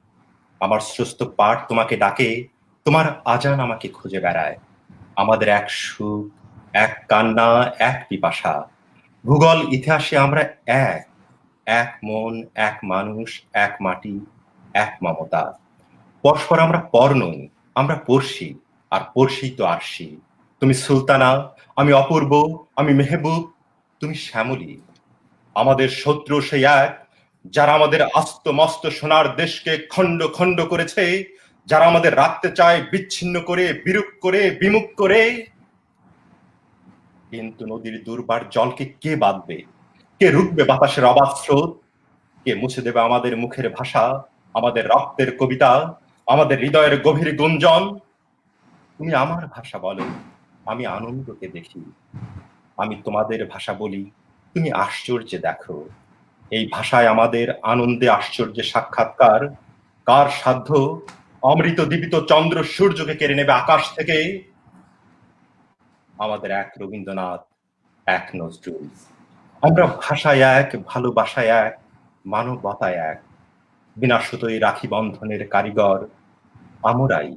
আমার স্রস্ত পাঠ তোমাকে ডাকে, তোমার আজান আমাকে খুঁজে বেড়ায়। আমাদের এক সুখ এক কান্না এক পিপাসা, ভূগোল ইতিহাসে আমরা এক, এক মন এক মানুষ এক মাটি এক মমতা। পরস্পর আমরা পর নই, আমরা পড়শি, আর পড়শি তো আরশি। তুমি সুলতানা, আমি অপূর্ব, আমি মেহবুব, তুমি শ্যামলী। আমাদের শত্রু সেই এক, যারা আমাদের আস্ত মস্ত সোনার দেশকে খণ্ড খণ্ড করেছে, যারা আমাদের রাখতে চায় বিচ্ছিন্ন করে বিরূপ করে বিমুখ করে। কিন্তু নদীর দুর্বার জলকে কে বাঁধবে, কে রুখবে বাতাসের অবাধ স্রোত, কে মুছে দেবে আমাদের মুখের ভাষা, আমাদের রক্তের কবিতা, আমাদের হৃদয়ের গভীর গুঞ্জন। তুমি আমার ভাষা বলো, আমি আনন্দকে দেখি, আমি তোমাদের ভাষা বলি, তুমি আশ্চর্যে দেখো। এই ভাষায় আমাদের আনন্দে আশ্চর্যে সাক্ষাৎকার, কার সাধ্য অমৃত দীপিত চন্দ্র সূর্যকে কেড়ে নেবে আকাশ থেকে। আমাদের এক রবীন্দ্রনাথ এক নজরুল, আমরা ভাষায় এক ভালোবাসায় এক মানবতায় এক, বিনা সুতোয় রাখি বন্ধনের কারিগর আমরাই।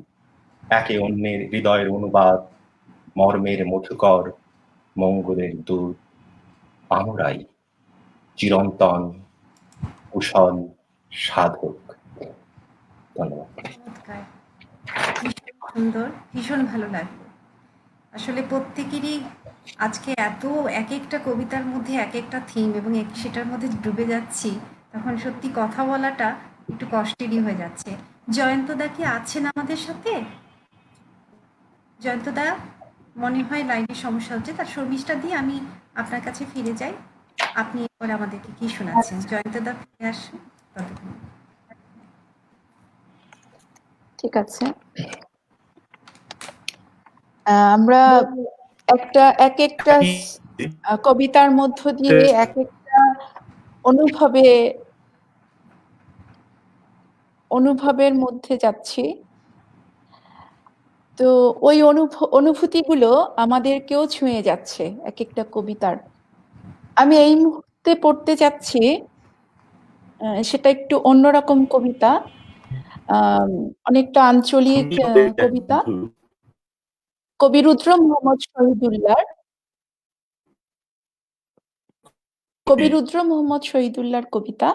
একে অন্যের হৃদয়ের অনুবাদ, মর্মের মধুকর, মঙ্গলের দূত আমরাই, চিরন্তন কুশল সাধক। ধন্যবাদ। চমৎকার, ভীষণ সুন্দর, ভীষণ ভালো লাগলো। আসলে প্রত্যেকেরই আজকে এত এক একটা কবিতার মধ্যে এক একটা থিম এবং সেটার মধ্যে ডুবে যাচ্ছি, তখন সত্যি কথা বলাটা একটু কষ্টেরই হয়ে যাচ্ছে। জয়ন্তদা কি আছেন আমাদের সাথে? জয়ন্তদা মনে হয় লাইনের সমস্যা হচ্ছে, তার শর্মিষ্ঠা দিয়ে আমি আপনার কাছে ফিরে যাই। আপনি এবার আমাদেরকে কি শোনাচ্ছেন? জয়ন্তদা ফিরে আসুন ততক্ষণ। ঠিক আছে, আমরা এক একটা কবিতার মধ্য দিয়ে এক একটা অনুভবের মধ্যে যাচ্ছি। তো ওই অনুভূতিগুলো আমাদেরকেও ছুঁয়ে যাচ্ছে এক একটা কবিতার। আমি এই মুহূর্তে পড়তে যাচ্ছি, সেটা একটু অন্যরকম কবিতা, অনেকটা আঞ্চলিক কবিতা, কবি রুদ্র মোহাম্মদ শহীদুল্লাহর কবিতা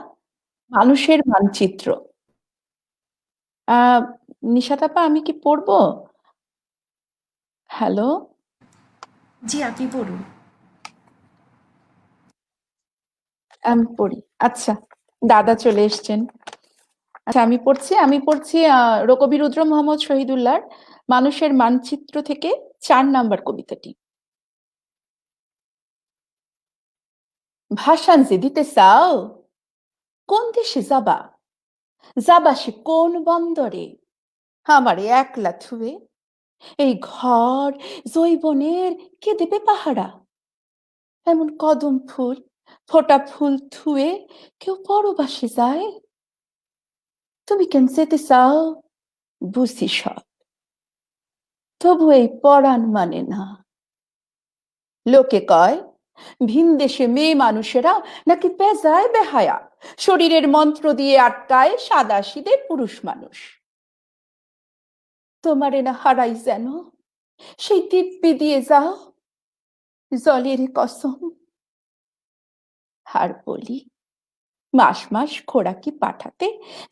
মানুষের মানচিত্র। নিশাতাপা, আমি কি পড়বো? হ্যালো, জি, আপনি পড়ুন। আমি পড়ি। আচ্ছা, দাদা চলে এসছেন। আচ্ছা, আমি পড়ছি কবি রুদ্র মোহাম্মদ শহীদুল্লাহর মানুষের মানচিত্র থেকে 4 নাম্বার কবিতাটি। ভাষণ যে দিতে চাও, কোন দেশে যাবা? যাবা সে কোন বন্দরে? আমারে একলা থুয়ে এই ঘর জৈবনের কে দেবে পাহারা? এমন কদম ফুল ফোটা ফুল থুয়ে কেউ পরবাসে যায়? তুমি কেন যেতে চাও? বুঝি সব, তবু এই পরাণ মানে না। লোকে কয় ভিন দেশে মেয়ে মানুষেরা নাকি পেঁচায় বেহায়া, শরীরের মন্ত্র দিয়ে আটকায় সাদাসিধে পুরুষ মানুষ। তোমারে না হারাই যেন সেই দিব্যি দিয়ে যাও জলের কসম। আর বলি মাস মাস খোরাকি পাঠাতে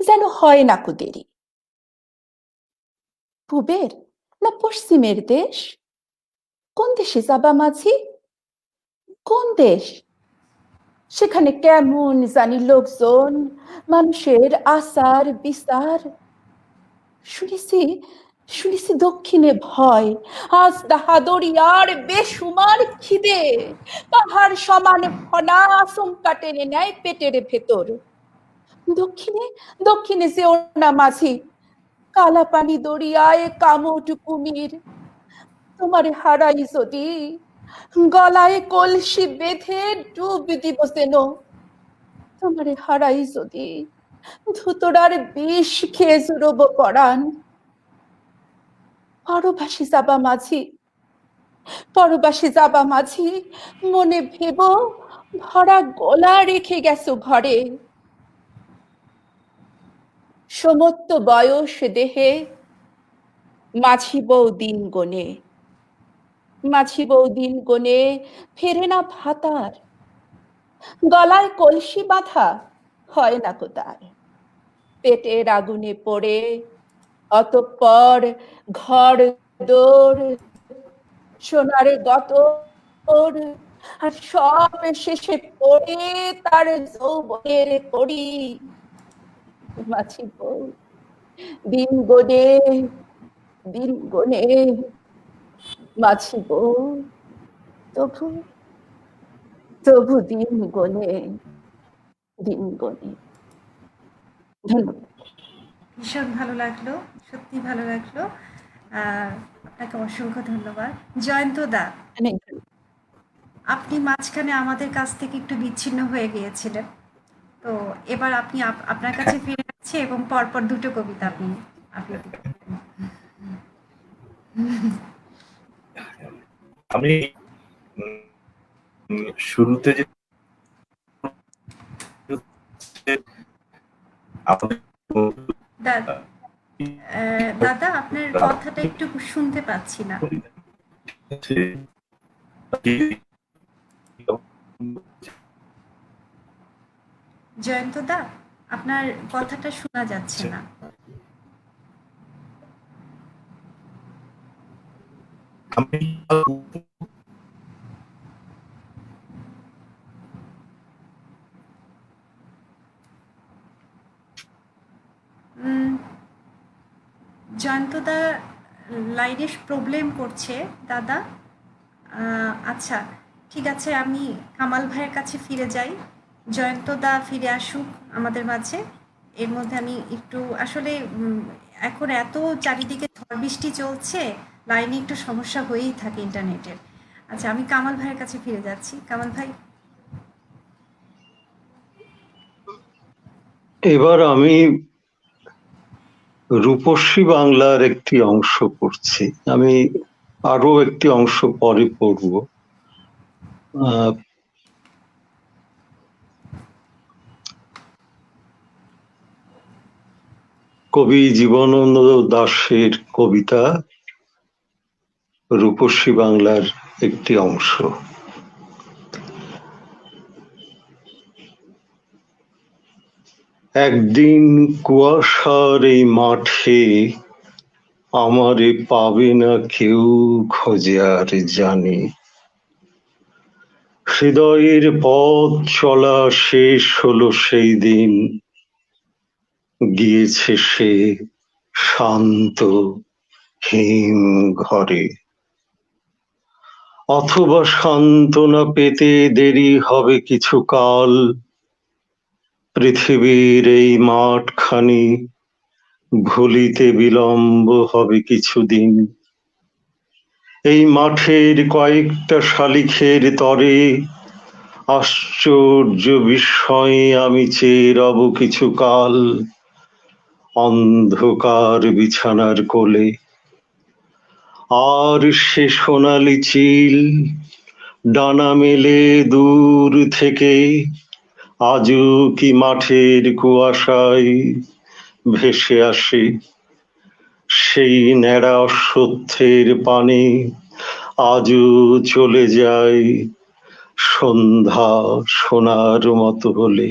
যেন হয় না কো দেরি। পূবের না পশ্চিমের দেশ? কোন দেশে যাবা মাঝি? কোন দেশ? সেখানে কেমন জানি লোকজন, মানুষের আচার বিচার। শুনেছি শুনেছি দক্ষিণে ভয়, আজ তাহা দরিয়ার বেসুমার খিদে, পাহাড় সমান ফনা আচমকা টেনে নেয় পেটের ভেতর। দক্ষিণে দক্ষিণে যেও না মাঝি, কালাপানি দরিয়ায় কামট কুমির। তোমারে হারাই যদি গলায় কলসি বেঁধে ডুব দিব যেন। তোমারে হারাই যদি ধুতরার বিষ খেয়ে জুড়ব পরাণ। পরবাসী যাবা মাঝি, মনে ভেব ভরা গলা রেখে গেছো ঘরে। সমত্ত বয়স দেহে মাঝি বউ দিন গনে ফেরে না ভাতার। গলায় কলসি বাঁধা হয় না কো তার। পেটের আগুনে পড়ে অতঃপর ঘর দৌড় সোনারে গতর, আর সব শেষে পড়ে তার যৌবনের কড়ি। মাছি বউ দিন গনে মাছি বউ তবু তবু দিন গনে। ধন্যবাদ। ভীষণ ভালো লাগলো, সত্যি ভালো লাগলো। আপনাকে অসংখ্য ধন্যবাদ। জয়ন্তদা, আপনি মাঝখানে আমাদের কাছ থেকে একটু বিচ্ছিন্ন হয়ে গিয়েছিলেন, তো এবার আপনি আপনার কাছে ফিরে যাচ্ছে এবং পরপর দুটো কবিতা আপনি আবৃত্তি করবেন। আমি শুরুতে যে আমাদের দাদা, আপনার কথাটা একটু শুনতে পাচ্ছি না। জয়ন্ত দা, আপনার কথাটা শোনা যাচ্ছে না। আমি জয়ন্ত দা লাইনে প্রবলেম করছে দাদা। আচ্ছা, ঠিক আছে, আমি কামাল ভাইয়ের কাছে ফিরে যাই। জয়ন্ত দা ফিরে আসুক আমাদের মাঝে। এর মধ্যে আমি একটু আসলে এখন এত চারিদিকে ঝড় বৃষ্টি চলছে, লাইনে একটু সমস্যা হয়েই থাকে ইন্টারনেটের। আচ্ছা, আমি কামাল ভাইয়ের কাছে ফিরে যাচ্ছি। কামাল ভাই। এবার আমি রূপসী বাংলার একটি অংশ পড়ছি। আমি আরো একটি অংশ পরে পড়ব। কবি জীবনানন্দ দাশের কবিতা রূপসী বাংলার একটি অংশ। একদিন কুয়াশার এই মাঠে আমারে পাবে না কেউ, খোঁজে আর জানি হৃদয়ের পথ চলা শেষ হলো সেই দিন, গিয়েছে সে শান্ত হিম ঘরে। অথবা সান্ত্বনা পেতে দেরি হবে কিছু কাল, পৃথিবীর এই মাঠখানি ভুলিতে বিলম্ব হবে কিছুদিন। এই মাঠের কয়েকটা শালিখের তরে আশ্চর্য বিস্ময়ে আমি চেয়ে রব কিছুকাল অন্ধকার বিছানার কোলে। আর সে সোনালি চিল ডানা মেলে দূর থেকে আজও কি মাঠের কুয়াশায় ভেসে আসে, সেই ন্যাড়া অশ্বত্থের পানে আজও চলে যায় সন্ধ্যা সোনার মতো হলে।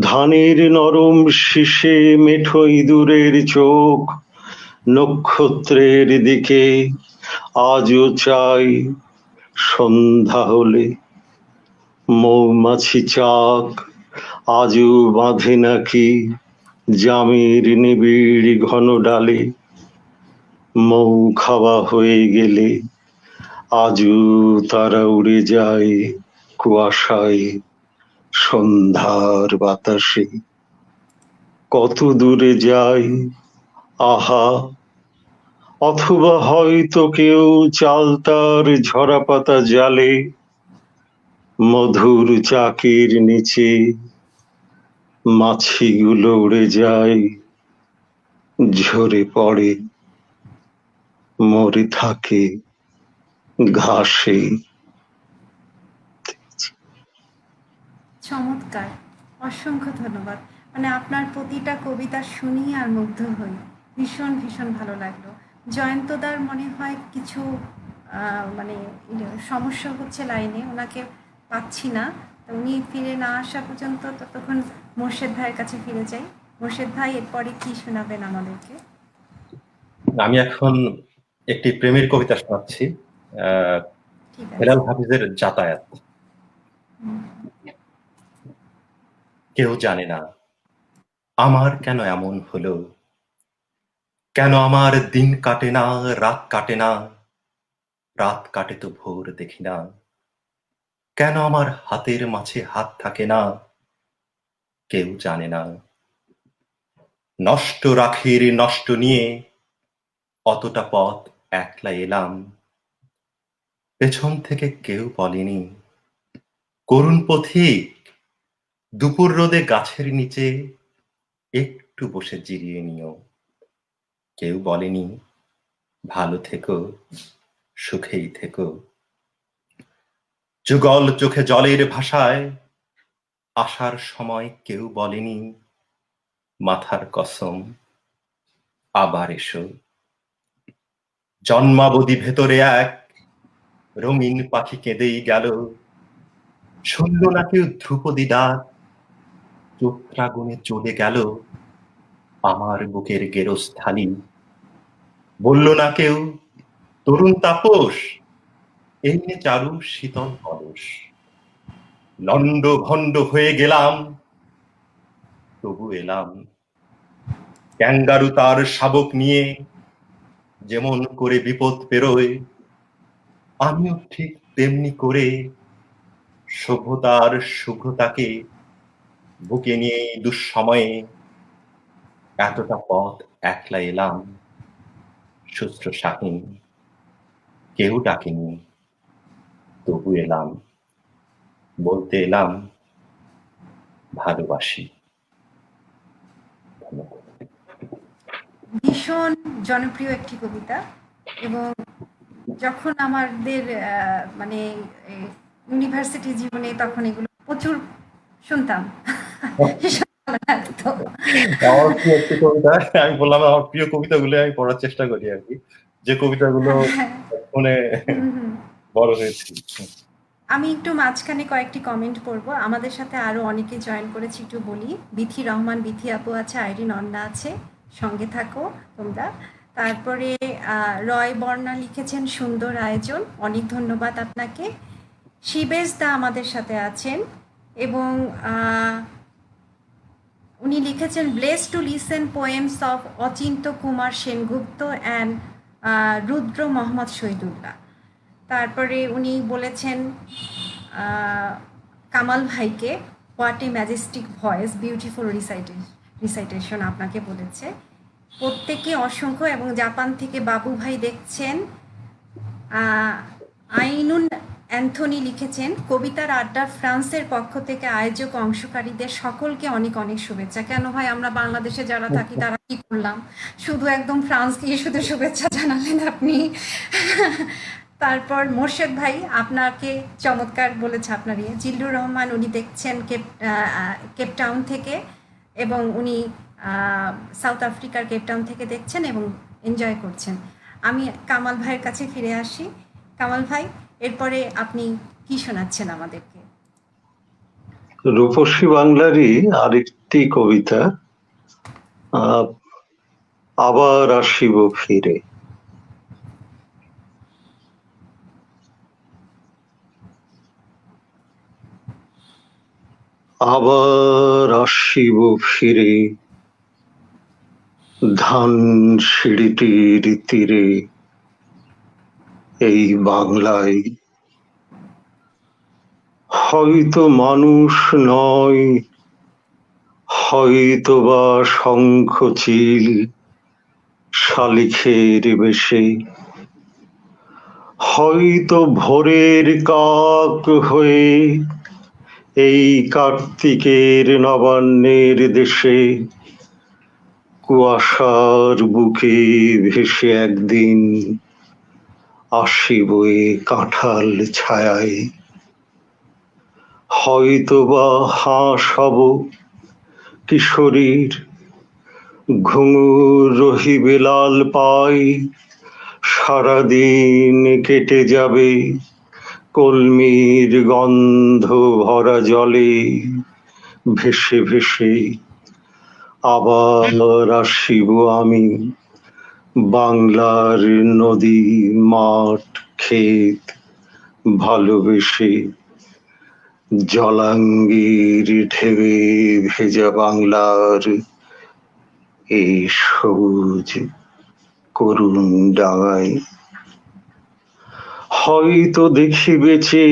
ধানের নরম শীষে মেঠো ইঁদুরের চোখ নক্ষত্রের দিকে আজও চাই সন্ধ্যা হলে। মৌমাছি চাক আজও বাঁধে নাকি জামের নিবিড় ঘন ডালে, মৌ খাওয়া হয়ে গেলে আজও তারা উড়ে যায় কুয়াশায় সন্ধ্যার বাতাসে। কত দূরে যায় আহা, অথবা হয়তো কেউ চালতার ঝরা পাতা জালে মধুর চাকির নিচে মাছিগুলো উড়ে যায়, ঝরে পড়ে মরে থাকে ঘাসে। চমৎকার, অসংখ্য ধন্যবাদ। মানে আপনার প্রতিটা কবিতা শুনি আর মুগ্ধ হই। ভীষণ ভীষণ ভালো লাগলো। জয়ন্তদার মনে হয় কিছু মানে সমস্যা হচ্ছে লাইনে, ওনাকে পাচ্ছি না। তো উনি ফিরে না আসা পর্যন্ত ততক্ষণ মোর্শেদ ভাইয়ের কাছে ফিরে যাই। মোর্শেদ ভাই, এরপরে কি শোনাবেন আমাদেরকে? আমি এখন একটি প্রেমের কবিতা শোনাচ্ছি, ঠিক আছে। হেলাল হাফিজের যাতায়াত। কেউ জানে না আমার কেন এমন হলো, কেন আমার দিন কাটে না, রাত কাটে না, রাত কাটে তো ভোর দেখি না, কেন আমার হাতের মাঝে হাত থাকে না, কেউ জানে না। নষ্ট রাখির নষ্ট নিয়ে অতটা পথ একলা এলাম, পেছন থেকে কেউ বলেনি করুণ পথিক, দুপুর রোদে গাছের নিচে একটু বসে জিরিয়ে নিও। কেউ বলেনি ভালো থেকো, সুখেই থেকো। যুগল চোখে জলের ভাষায় আসার সময় কেউ বলেনি মাথার কসম, আবার এসো। জন্মাবধি ভেতরে এক রঙিন পাখি কেঁদেই গেল, শুনল না কেউ ধ্রুপদী ডাক, চোত্রাগুনে চলে গেল আমার বুকের গেরস্থালি। বলল না কেউ তরুণ তাপস, এই নে চারু শীতল কলস। লন্ড ভন্ড হয়ে গেলাম, তবু এলাম। ক্যাঙ্গারু তার শাবক নিয়ে যেমন করে বিপদ পেরোয়, আমিও ঠিক তেমনি করে সভ্যতার শুভ্রতাকে বুকে নিয়ে এই দুঃসময়ে এতটা পথ একলা এলাম। শুশ্রূষাহীন, কেউ ডাকেনি, তবু এলাম। বলতে এলাম ভালোবাসি। ধন্যবাদ। ভীষণ জনপ্রিয় একটি কবিতা, এবং যখন আমাদের মানে ইউনিভার্সিটি জীবনে তখন এগুলো প্রচুর শুনতাম। ভীষণ ভালো লাগতো। আমার প্রিয় একটি কবিতা, আমি বললাম আমার প্রিয় কবিতাগুলো আমি পড়ার চেষ্টা করি আর কি, যে কবিতাগুলো শুনে হুম, হুম। বড় হয়েছি। আমি একটু মাঝখানে কয়েকটি কমেন্ট পড়বো। আমাদের সাথে আরো অনেকে জয়েন করেছে, একটু বলি। বিথি রহমান, বিথি আপু আছে, আইরিন অন্না আছে, সঙ্গে থাকো তোমরা। তারপরে রয় বর্ণা লিখেছেন সুন্দর আয়োজন, অনেক ধন্যবাদ আপনাকে। শিবেশ দা আমাদের সাথে আছেন, এবং উনি লিখেছেন bless to listen poems of Achintya Kumar Sengupta and Rudra Mohammad Shahidullah. তারপরে উনি বলেছেন কামাল ভাইকে, what a majestic voice, beautiful recitation আপনাকে বলেছে। প্রত্যেকে অসংখ্য, এবং জাপান থেকে বাবু ভাই দেখছেন। আইনুন অ্যান্থনি লিখেছেন কবিতার আড্ডার ফ্রান্সের পক্ষ থেকে আয়োজক অংশকারীদের সকলকে অনেক অনেক শুভেচ্ছা। কেন ভাই, আমরা বাংলাদেশে যারা থাকি তারা কি করলাম, শুধু একদম ফ্রান্স গিয়ে শুধু শুভেচ্ছা জানালেন আপনি। তারপর মোর্শেদ ভাই আপনাকে চমৎকার বলেছে আপনার ইয়ে। জিল্লুর রহমান, উনি দেখছেন কেপটাউন থেকে, এবং উনি সাউথ আফ্রিকার কেপটাউন থেকে দেখছেন এবং এনজয় করছেন। আমি কামাল ভাইয়ের কাছে ফিরে আসি। কামাল ভাই, এরপরে আপনি কি শোনাচ্ছেন আমাদেরকে? রূপসী বাংলারই আরেকটি কবিতা, আবার আসিব ফিরে। আবার আসিব ফিরে ধান সিঁড়িটির তীরে, এই বাংলায় হয়তো মানুষ নয়, হয়তো বা শঙ্খচিল শালিখের বেশে, হয়তো ভোরের কাক হয়ে এই কার্তিকের নবান্নের দেশে কুয়াশার বুকে ভেসে একদিন আসিব এ কাঁঠাল ছায়ায়। হয়তো বা হাঁস হব কিশোরীর, ঘুঙুর রহিবে লাল পাই, সারাদিন কেটে যাবে কলমির গন্ধ ভরা জলে ভেসে ভেসে। আবার আসিব আমি বাংলার নদী মাঠ ক্ষেত ভালোবেসে, জলাঙ্গির ঢেবে ভেজা বাংলার এই সবুজ করুণ ডাঙায়। হয়তো দেখিবেছে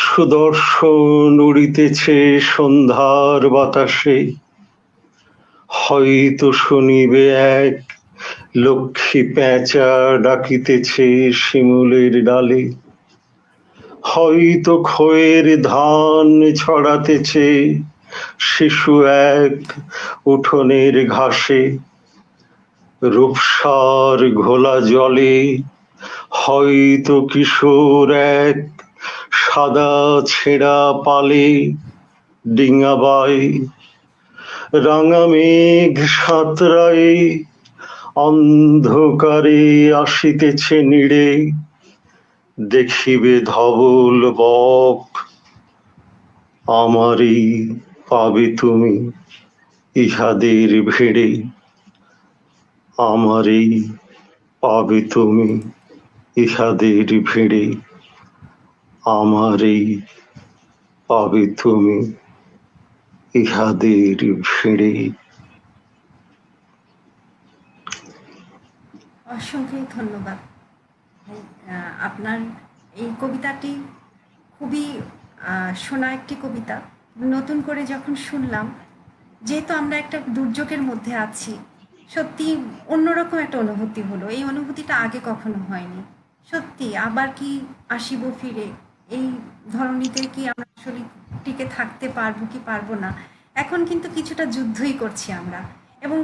সুদর্শন উড়িতেছে সন্ধ্যার বাতাসে, হয়তো শুনিবে এক লক্ষ্মী পেঁচা ডাকিতেছে শিমুলের ডালে, হয়তো খয়ের ধান ছড়াতেছে শিশু এক উঠোনের ঘাসে, রূপসার ঘোলা জলে হয়তো কিশোর এক সাদা ছেঁড়া পালে ডিঙাবাই, রাঙা মেঘ সাঁতরায় অন্ধকারে আসিতেছে নিড়ে, দেখিবে ধবল বক, আমারই পাবে তুমি ইহাদের ভিড়ে, আমারই পাবে তুমি ইহাদের ভিড়ে, আমারই পাবে তুমি ইহাদের ভিড়ে। অসংখ্য ধন্যবাদ। আপনার এই কবিতাটি খুবই শোনা একটি কবিতা। নতুন করে যখন শুনলাম, যেহেতু আমরা একটা দুর্যোগের মধ্যে আছি, সত্যি অন্যরকম একটা অনুভূতি হলো। এই অনুভূতিটা আগে কখনো হয়নি। সত্যি আবার কি আসিব ফিরে, এই ধরনীতে কি আমরা আসলে টিকে থাকতে পারবো কি পারবো না, এখন কিন্তু কিছুটা যুদ্ধই করছি আমরা। এবং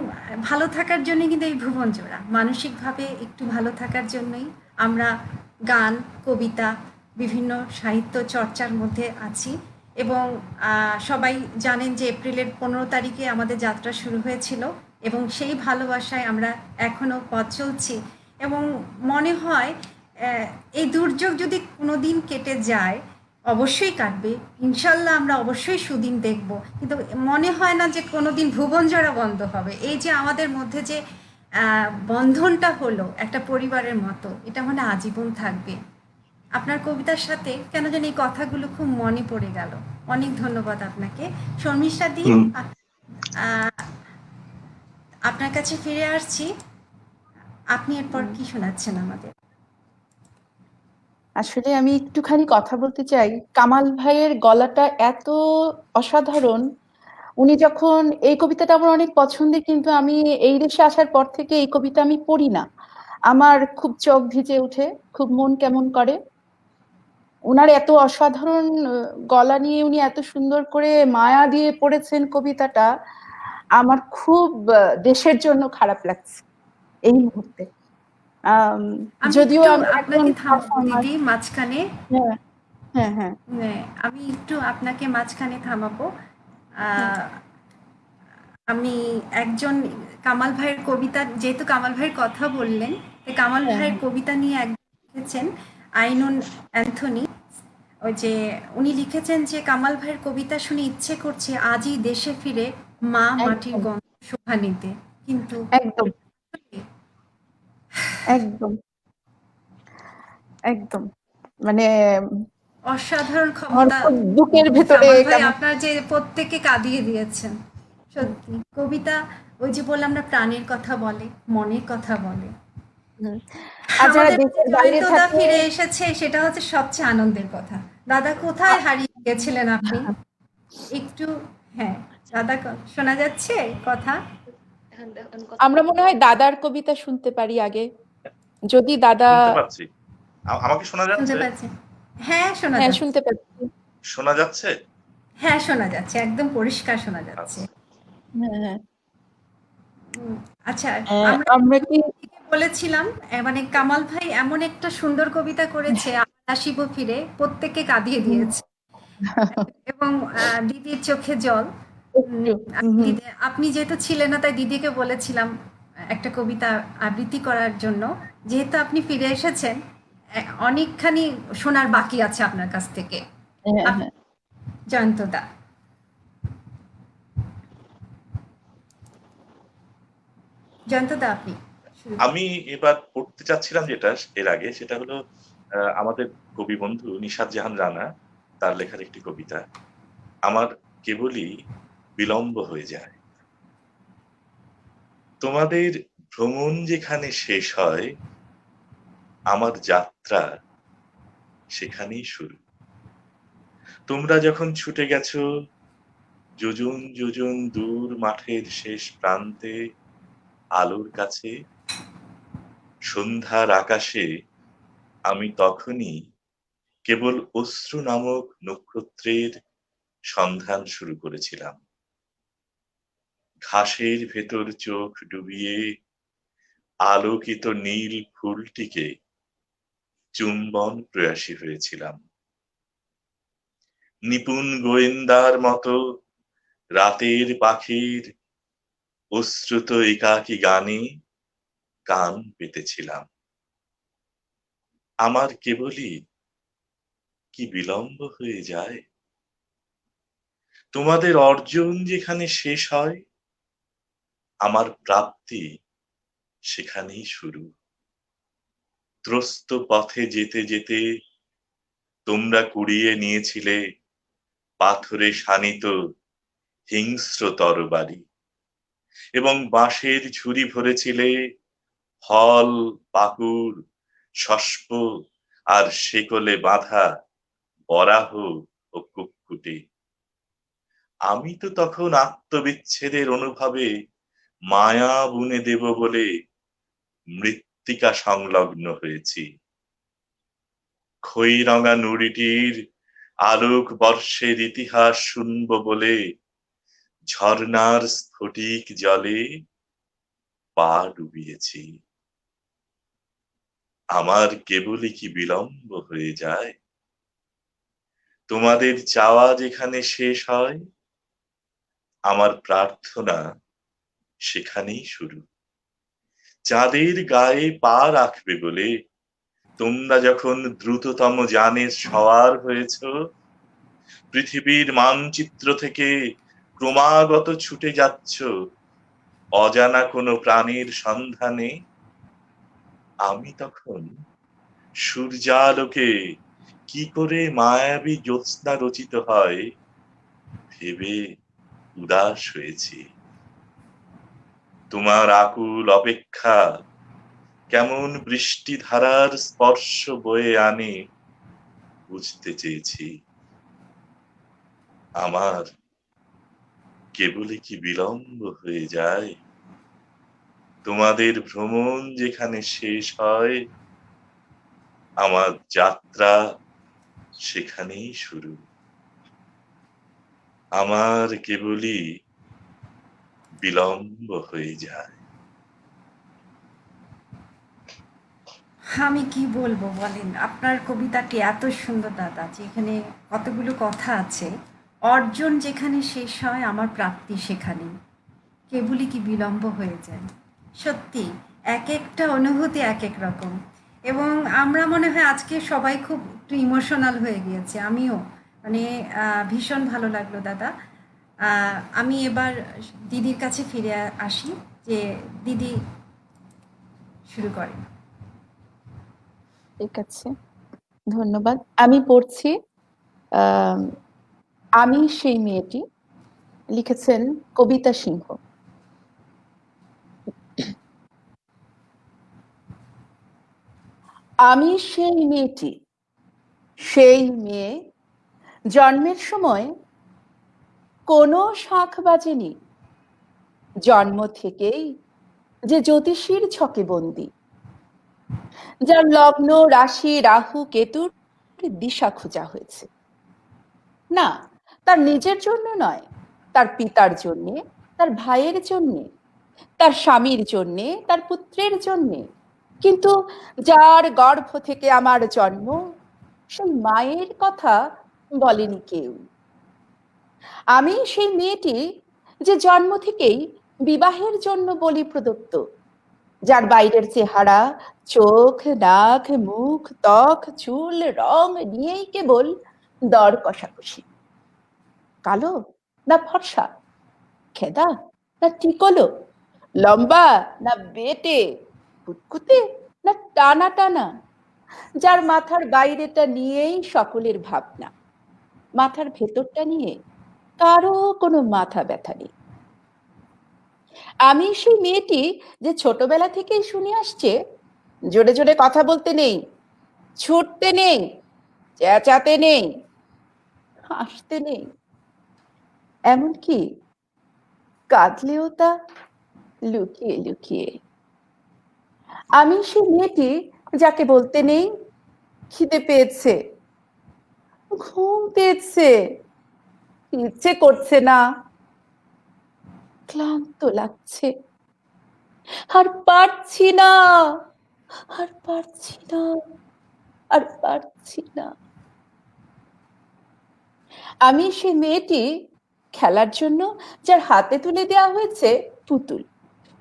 ভালো থাকার জন্য কিন্তু এই ভুবন জোড়া, মানসিকভাবে একটু ভালো থাকার জন্যই আমরা গান, কবিতা, বিভিন্ন সাহিত্য চর্চার মধ্যে আছি। এবং সবাই জানেন যে এপ্রিলের 15 তারিখে আমাদের যাত্রা শুরু হয়েছিল, এবং সেই ভালোবাসায় আমরা এখনো পথ চলছি। এবং মনে হয় এই দুর্যোগ যদি কোনোদিন কেটে যায়, অবশ্যই কাটবে, ইনশাল্লাহ আমরা অবশ্যই সুদিন দেখব, কিন্তু মনে হয় না যে কোনোদিন ভুবনজোড়া বন্ধ হবে। এই যে আমাদের মধ্যে যে বন্ধনটা হলো একটা পরিবারের মতো, এটা মানে আজীবন থাকবে। আপনার কবিতার সাথে কেন জানি এই কথাগুলো খুব মনে পড়ে গেল। অনেক ধন্যবাদ আপনাকে। শর্মিষ্ঠা দি, আপনার কাছে ফিরে আসছি। আপনি এরপর কি শোনাচ্ছেন আমাদের? আসলে আমি একটুখানি কথা বলতে চাই। কামাল ভাইয়ের গলাটা এত অসাধারণ। উনি যখন, এই কবিতাটা আমার অনেক পছন্দের, কিন্তু আমি এই দেশে আসার পর থেকে এই কবিতা আমি পড়ি না। আমার খুব চোখ ভিজে ওঠে, খুব মন কেমন করে। ওনার এত অসাধারণ গলা নিয়ে উনি এত সুন্দর করে মায়া দিয়ে পড়েছেন কবিতাটা। আমার খুব দেশের জন্য খারাপ লাগছে এই মুহূর্তে। আমি যদিও একটু আমি এখন আপনাকে থামাবো দিদি মাঝখানে। হ্যাঁ, হ্যাঁ, হ্যাঁ, হ্যাঁ, আমি একটু আপনাকে মাঝখানে থামাবো। আমি একজন কামাল ভাইয়ের কবিতা, যেহেতু কামাল ভাইয়ের কথা বললেন, কামাল হ্যাঁ, ভাইয়ের কবিতা নিয়ে একজন লিখেছেন, আইনুন অ্যান্থনি। ওই যে উনি লিখেছেন যে কামাল ভাইয়ের কবিতা শুনে ইচ্ছে করছে আজই দেশে ফিরে মা মাটির একদম, গন্ধ শোভা নিতে, কিন্তু একদম, একদম, একদম। মানে অসাধারণ আমার ক্ষমতা। খুব বুকের ভেতরে কামাল ভাই কেমন। আপনার যে প্রত্যেককে কাঁদিয়ে দিয়েছেন। সত্যি কবিতা, ওই যে বললাম না, প্রাণের কথা বলে, মনের কথা বলে। হুম। আর যারা আমাদের দেশের বাইরে জয়ন্তদা থাকে, ফিরে এসেছে, সেটা হচ্ছে সবচেয়ে আনন্দের কথা। দাদা কোথায় হারিয়ে গেছিলেন আপনি? একটু, হ্যাঁ দাদা, শোনা যাচ্ছে কথা? আমরা মনে হয় দাদার কবিতা শুনতে পারি আগে, যদি দাদা। শুনতে পাচ্ছি। আমাকে শোনা শুনতে যাচ্ছে? পাচ্ছেন? হ্যাঁ শোনা হ্যাঁ, যাচ্ছে। শুনতে পাচ্ছি। শোনা যাচ্ছে? হ্যাঁ শোনা যাচ্ছে, একদম পরিষ্কার শোনা যাচ্ছে। আচ্ছা। হ্যাঁ, হ্যাঁ। আচ্ছা, আমরা আমরা কি বলেছিলাম মানে কামাল ভাই এমন একটা সুন্দর কবিতা করেছে, আসিব ফিরে, প্রত্যেককে কাঁদিয়ে দিয়েছে। এবং দিদির চোখে জল। একটু আপনি যেহেতু ছিলেন না, তাই দিদিকে বলেছিলাম একটা কবিতা আবৃত্তি করার জন্য। যেহেতু আপনি ফিরে এসেছেন, অনেকখানি শোনার বাকি আছে আপনার কাছ থেকে। হ্যাঁ, হ্যাঁ। জয়ন্তদা, জয়ন্তদা আপনি শুরু করুন। আমি এবার পড়তে চাচ্ছিলাম যেটা এর আগে, সেটা হলো আমাদের কবি বন্ধু নিশাত জাহান রানা, তার লেখার একটি কবিতা, আমার কেবলই বিলম্ব হয়ে যায়। তোমাদের ভ্রমণ যেখানে শেষ হয়, আমার যাত্রা সেখানেই শুরু। তোমরা যখন ছুটে গেছো যোজন যোজন দূর মাঠের শেষ প্রান্তে, আলোর কাছে, সন্ধ্যার আকাশে, আমি তখনই কেবল অশ্রু নামক নক্ষত্রের সন্ধান শুরু করেছিলাম। ঘাসের ভেতর চোখ ডুবিয়ে আলোকিত নীল ফুলটিকে চুম্বন প্রয়াসী হয়েছিলাম। নিপুণ গোয়েন্দার মতো রাতের পাখির অশ্রুত একাকী গানে কান পেতেছিলাম। আমার কেবলই কি বিলম্ব হয়ে যায়, তোমাদের অর্জন যেখানে শেষ হয়, আমার প্রাপ্তি সেখানেই শুরু। ত্রস্ত পথে যেতে যেতে তোমরা কুড়িয়ে নিয়েছিলে পাথরে শানিত হিংস্র তরবারি, এবং বাঁশের ঝুড়ি ভরেছিলে ফল, পাকুড়, শস্প আর শেকলে বাঁধা বরাহ ও কুক্কুটে। আমি তো তখন আত্মবিচ্ছেদের অনুভবে মায়া বুনে দেব বলে মৃত্তিকা সংলগ্ন হয়েছি। খইরঙা নুড়িটির আলোক বর্ষের ইতিহাস শুনব বলে ঝর্ণার স্ফটিক জলে পা ডুবিয়েছি। আমার কেবলই কি বিলম্ব হয়ে যায়, তোমাদের চাওয়া যেখানে শেষ হয়, আমার প্রার্থনা সেখানেই শুরু। চাঁদের গায়ে পা রাখবে বলে তোমরা যখন দ্রুততম যানে সওয়ার হয়েছ, পৃথিবীর মানচিত্র থেকে ক্রমাগত ছুটে যাচ্ছ অজানা কোনো প্রাণীর সন্ধানে, আমি তখন সূর্যালোকে কি করে মায়াবী জ্যোৎস্না রচিত হয় ভেবে উদাস হয়েছি। তোমার আকুল অপেক্ষা কেমন বৃষ্টি ধারার স্পর্শ বয়ে আনে বুঝতে চেয়েছি। আমার কেবলই কি বিলম্ব হয়ে যায়, তোমাদের ভ্রমণ যেখানে শেষ হয়, আমার যাত্রা সেখানেই শুরু। আমার কেবলই বিলম্ব হয়ে যায়। আমি কি বলবো বলেন, আপনার কবিতাটি এত সুন্দর দাদা, যে এখানে কতগুলো কথা আছে। অর্জন যেখানে শেষ হয়, আমার প্রাপ্তি সেখানে, কেবলই কি বিলম্ব হয়ে যায়। সত্যি এক একটা অনুভূতি এক এক রকম। এবং আমরা মনে হয় আজকে সবাই খুব একটু ইমোশনাল হয়ে গিয়েছে, আমিও। মানে ভীষণ ভালো লাগলো দাদা। আমি এবার দিদির কাছে ফিরে আসি, যে দিদি শুরু করেন। ঠিক আছে, ধন্যবাদ। আমি পড়ছি আহ আমি সেই মেয়েটি, লিখেছেন কবিতা সিংহ। আমি সেই মেয়েটি, সেই মেয়ে, জন্মের সময় কোনো শাঁখ বাজেনি, জন্ম থেকেই যে জ্যোতিষীর ছকে বন্দী, যার লগ্ন রাশি রাহু কেতুর দিশা খোঁজা হয়েছে। না, তার নিজের জন্য নয়, তার পিতার জন্যে, তার ভাইয়ের জন্যে, তার স্বামীর জন্যে, তার পুত্রের জন্যে। কিন্তু যার গর্ভ থেকে আমার জন্ম, সেই মায়ের কথা বলেনি কেউ। আমি সেই মেয়েটি, যে জন্ম থেকেই বিবাহের জন্য বলি প্রদত্ত, যার বাইরের চেহারা, চোখ, নাক, মুখ, ত্বক, চুল, রং নিয়েই কেবল দর কষাকষি। কালো না ফর্সা, খেদা না টিকলো, লম্বা না বেটে, কুতকুতে না টানা টানা, যার মাথার বাইরেটা নিয়েই সকলের ভাবনা, মাথার ভেতরটা নিয়ে কারো কোনো মাথা ব্যথা নেই। আমি সেই মেয়েটি, যে ছোটবেলা থেকেই শুনে আসছে জোরে জোরে কথা বলতে নেই, ছুটতে নেই, চেঁচাতে নেই, হাসতে নেই, এমনকি কাঁদলেও তা লুকিয়ে লুকিয়ে। আমি সেই মেয়েটি, যাকে বলতে নেই খিদে পেয়েছে, ঘুম পেয়েছে, ইচ্ছে করছে না, ক্লান্ত লাগছে, আর পারছি না, আর পারছি না, আর পারছি না। আমি সেই মেয়েটি, খেলার জন্য যার হাতে তুলে দেওয়া হয়েছে পুতুল,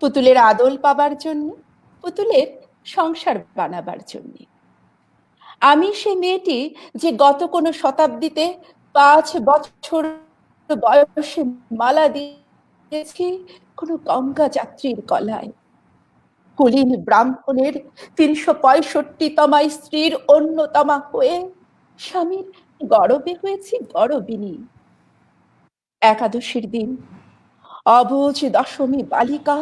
পুতুলের আদল পাবার জন্য, পুতুলের সংসার বানাবার জন্য। আমি সেই মেয়েটি যে গত কোনো শতাব্দীতে 5 বছর বয়সে মালা দিয়েছি কোনো গঙ্গা যাত্রীর গলায়, কুলীন ব্রাহ্মণের 365তমা স্ত্রীর অন্যতমা হয়ে স্বামীর গরবে হয়েছি গরবিনী। একাদশীর দিন অবুঝ দশমী বালিকা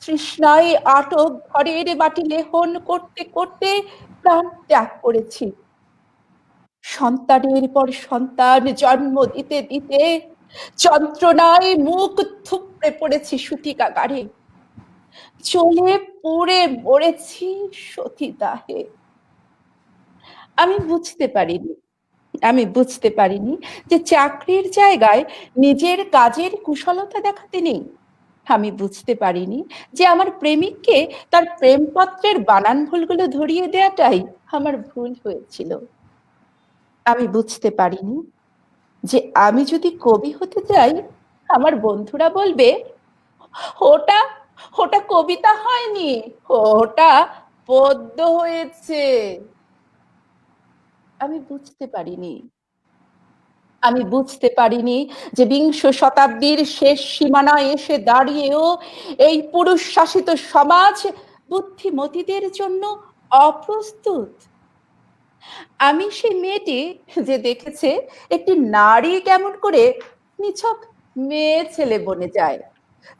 তৃষ্ণায় আটক ঘরের মাটি লেহন করতে করতে প্রাণ ত্যাগ করেছি। সন্তানের পর সন্তান জন্ম দিতে দিতে যন্ত্রণায় মুখ থুপড়ে পড়েছি সূতিকাগারে, চলে পুড়ে মরেছি সতীদাহে। আমি বুঝতে পারিনি যে চাকরির জায়গায় নিজের কাজের কুশলতা দেখাতে নেই। আমি বুঝতে পারিনি যে আমার প্রেমিককে তার প্রেমপত্রের বানান ভুলগুলো ধরিয়ে দেওয়াটাই আমার ভুল হয়েছিল। আমি বুঝতে পারিনি যে আমি যদি কবি হতে চাই, আমার বন্ধুরা বলবে ওটা ওটা কবিতা হয়নি, ওটা পদ্য হয়েছে। আমি বুঝতে পারিনি যে বিংশ শতাব্দীর শেষ সীমানায় এসে দাঁড়িয়েও এই পুরুষ শাসিত সমাজ বুদ্ধিমতীদের জন্য অপ্রস্তুত। আমি সেই মেয়েটি যে দেখেছে একটি নারী কেমন করে নিছক মেয়ে ছেলে বনে যায়,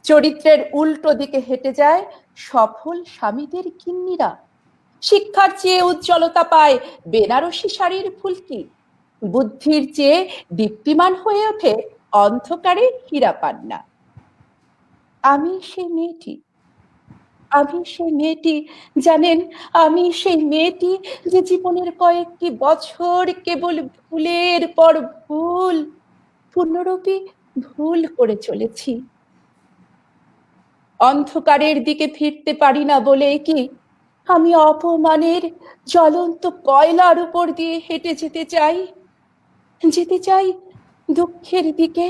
চরিত্রের উল্টো দিকে হেঁটে যায় সফল স্বামীদের কিন্নিরা, শিক্ষার চেয়ে উজ্জ্বলতা পায় বেনারসি শাড়ির ফুলকি, বুদ্ধির চেয়ে দীপ্তিমান হয়ে ওঠে অন্ধকারে হীরা পান্না। আমি সেই মেয়েটি জানেন, আমি সেই মেয়েটি যে জীবনের কয়েকটি বছর কেবল ভুলের পর ভুল পুনরূপী ভুল করে চলেছি। অন্ধকারের দিকে ফিরতে পারি না বলে কি আমি অপমানের জ্বলন্ত কয়লার উপর দিয়ে হেঁটে যেতে চাই দুঃখের দিকে?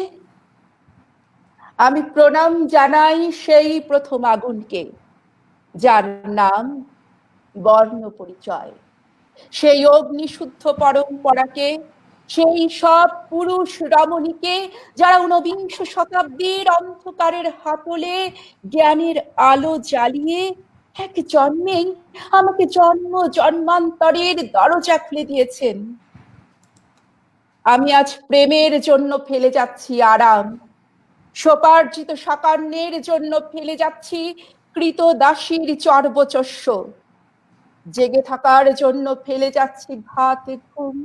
আমি প্রণাম জানাই সেই প্রথম আগুনকে, যার নাম বর্ণ পরিচয়, সেই অগ্নিশুদ্ধ পরম্পরাকে, সেই সব পুরুষ রমণীকে যারা ঊনবিংশ শতাব্দীর অন্ধকারের হাতলে জ্ঞানের আলো জ্বালিয়ে এক জন্মেই আমাকে জন্ম জন্মান্তরের দরজা খুলে দিয়েছেন। আমি আজ প্রেমের জন্য ফেলে যাচ্ছি আরাম, সোপার্জিত সাকান্যের জন্য ফেলে যাচ্ছি কৃতদাসীর চর্বচস্য, জেগে থাকার জন্য ফেলে যাচ্ছি ভাত ঘুম,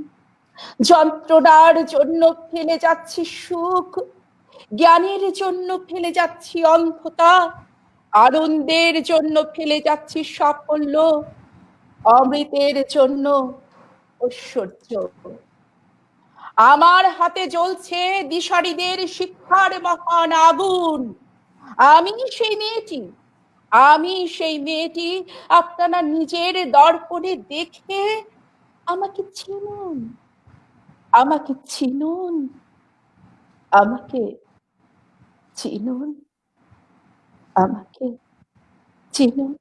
যন্ত্রণার জন্য ফেলে যাচ্ছি সুখ, জ্ঞানের জন্য ফেলে যাচ্ছি অন্ধতা, আনন্দের জন্য ফেলে যাচ্ছি সাফল্য, অমৃতের জন্য ঐশ্বর্য। আমার হাতে জ্বলছে দিশারীদের শিক্ষার মহান আগুন। আমি সেই মেয়েটি আপনারা নিজের দর্পণে দেখে আমাকে চিনুন, আমাকে চিনুন, আমাকে চিনুন, আমাকে চিনুন।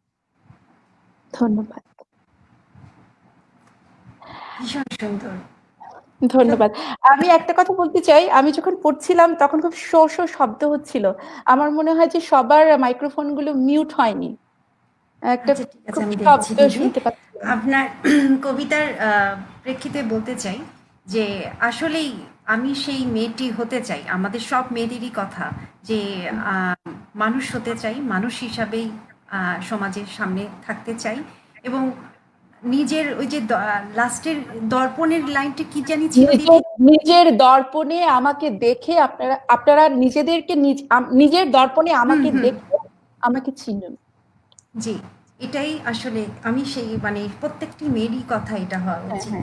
ধন্যবাদ। ভীষণ সুন্দর। ধন্যবাদ। আমি একটা কথা বলতে চাই, আমি যখন পড়ছিলাম তখন খুব শো শো শব্দ হচ্ছিল। আমার মনে হয় যে সবার মাইক্রোফোন গুলো মিউট হয়নি। একটা আচ্ছা, ঠিক আছে, খুব আমি দেখছি শব্দ দিদি। শুনতে পাচ্ছিলাম। আপনার কবিতার প্রেক্ষিতে বলতে চাই যে আসলেই আমি সেই মেয়েটি হতে চাই। আমাদের সব মেয়েদেরই কথা যে মানুষ হতে চাই, মানুষ হিসাবেই সমাজের সামনে থাকতে চাই এবং নিজের ওই যে লাস্টের দর্পণের লাইনটা কি জানি ছিল দিদি? নিজের দর্পণে আমাকে দেখে আপনারা নিজেদেরকে নিজের দর্পণে আমাকে দেখে আমাকে চিনুন। জি, এটাই আসলে আমি সেই মানে প্রত্যেকটি মেয়েরই কথা এটা হওয়া উচিত।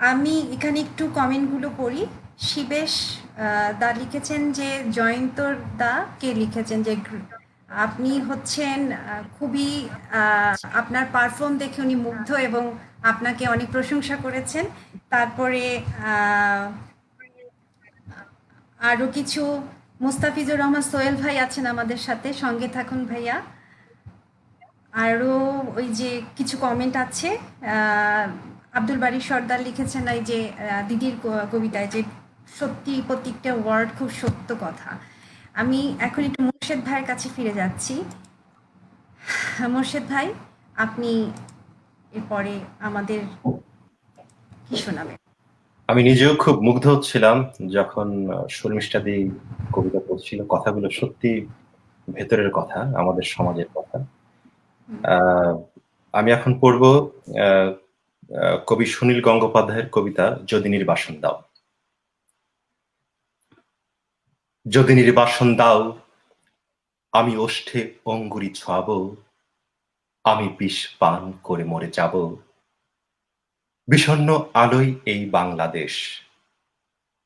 আমি এখানে একটু কমেন্টগুলো পড়ি। শিবেশ দা লিখেছেন যে জয়ন্তর দা কে লিখেছেন যে আপনি হচ্ছেন খুবই আপনার পারফর্ম দেখে উনি মুগ্ধ এবং আপনাকে অনেক প্রশংসা করেছেন। তারপরে আরো কিছু মুস্তাফিজুর রহমান সোহেল ভাই আছেন আমাদের সাথে, সঙ্গে থাকুন ভাইয়া। আরও ওই যে কিছু কমেন্ট আছে, আব্দুল বারী সর্দার লিখেছেন এই যে দিদির কবিতায় যে সত্যি প্রত্যেকটা ওয়ার্ড খুব সত্য কথা। আমি এখন একটু মোর্শেদ ভাইয়ের কাছে ফিরে যাচ্ছি। মোর্শেদ ভাই, আপনি এরপরে আমাদের কি শোনাবেন? আমি নিজেও খুব মুগ্ধ হচ্ছিলাম যখন শর্মিষ্ঠা দি কবিতা পড়ছিল। কথাগুলো সত্যি ভেতরের কথা, আমাদের সমাজের কথা। আমি এখন পড়ব কবি সুনীল গঙ্গোপাধ্যায়ের কবিতা যদি নির্বাসন দাও। যদি নির্বাসন দাও, আমি ওষ্ঠে অঙ্গুরি ছোঁয়াবো, আমি বিষ পান করে মরে যাব। বিষণ্ণ আলোয় এই বাংলাদেশ,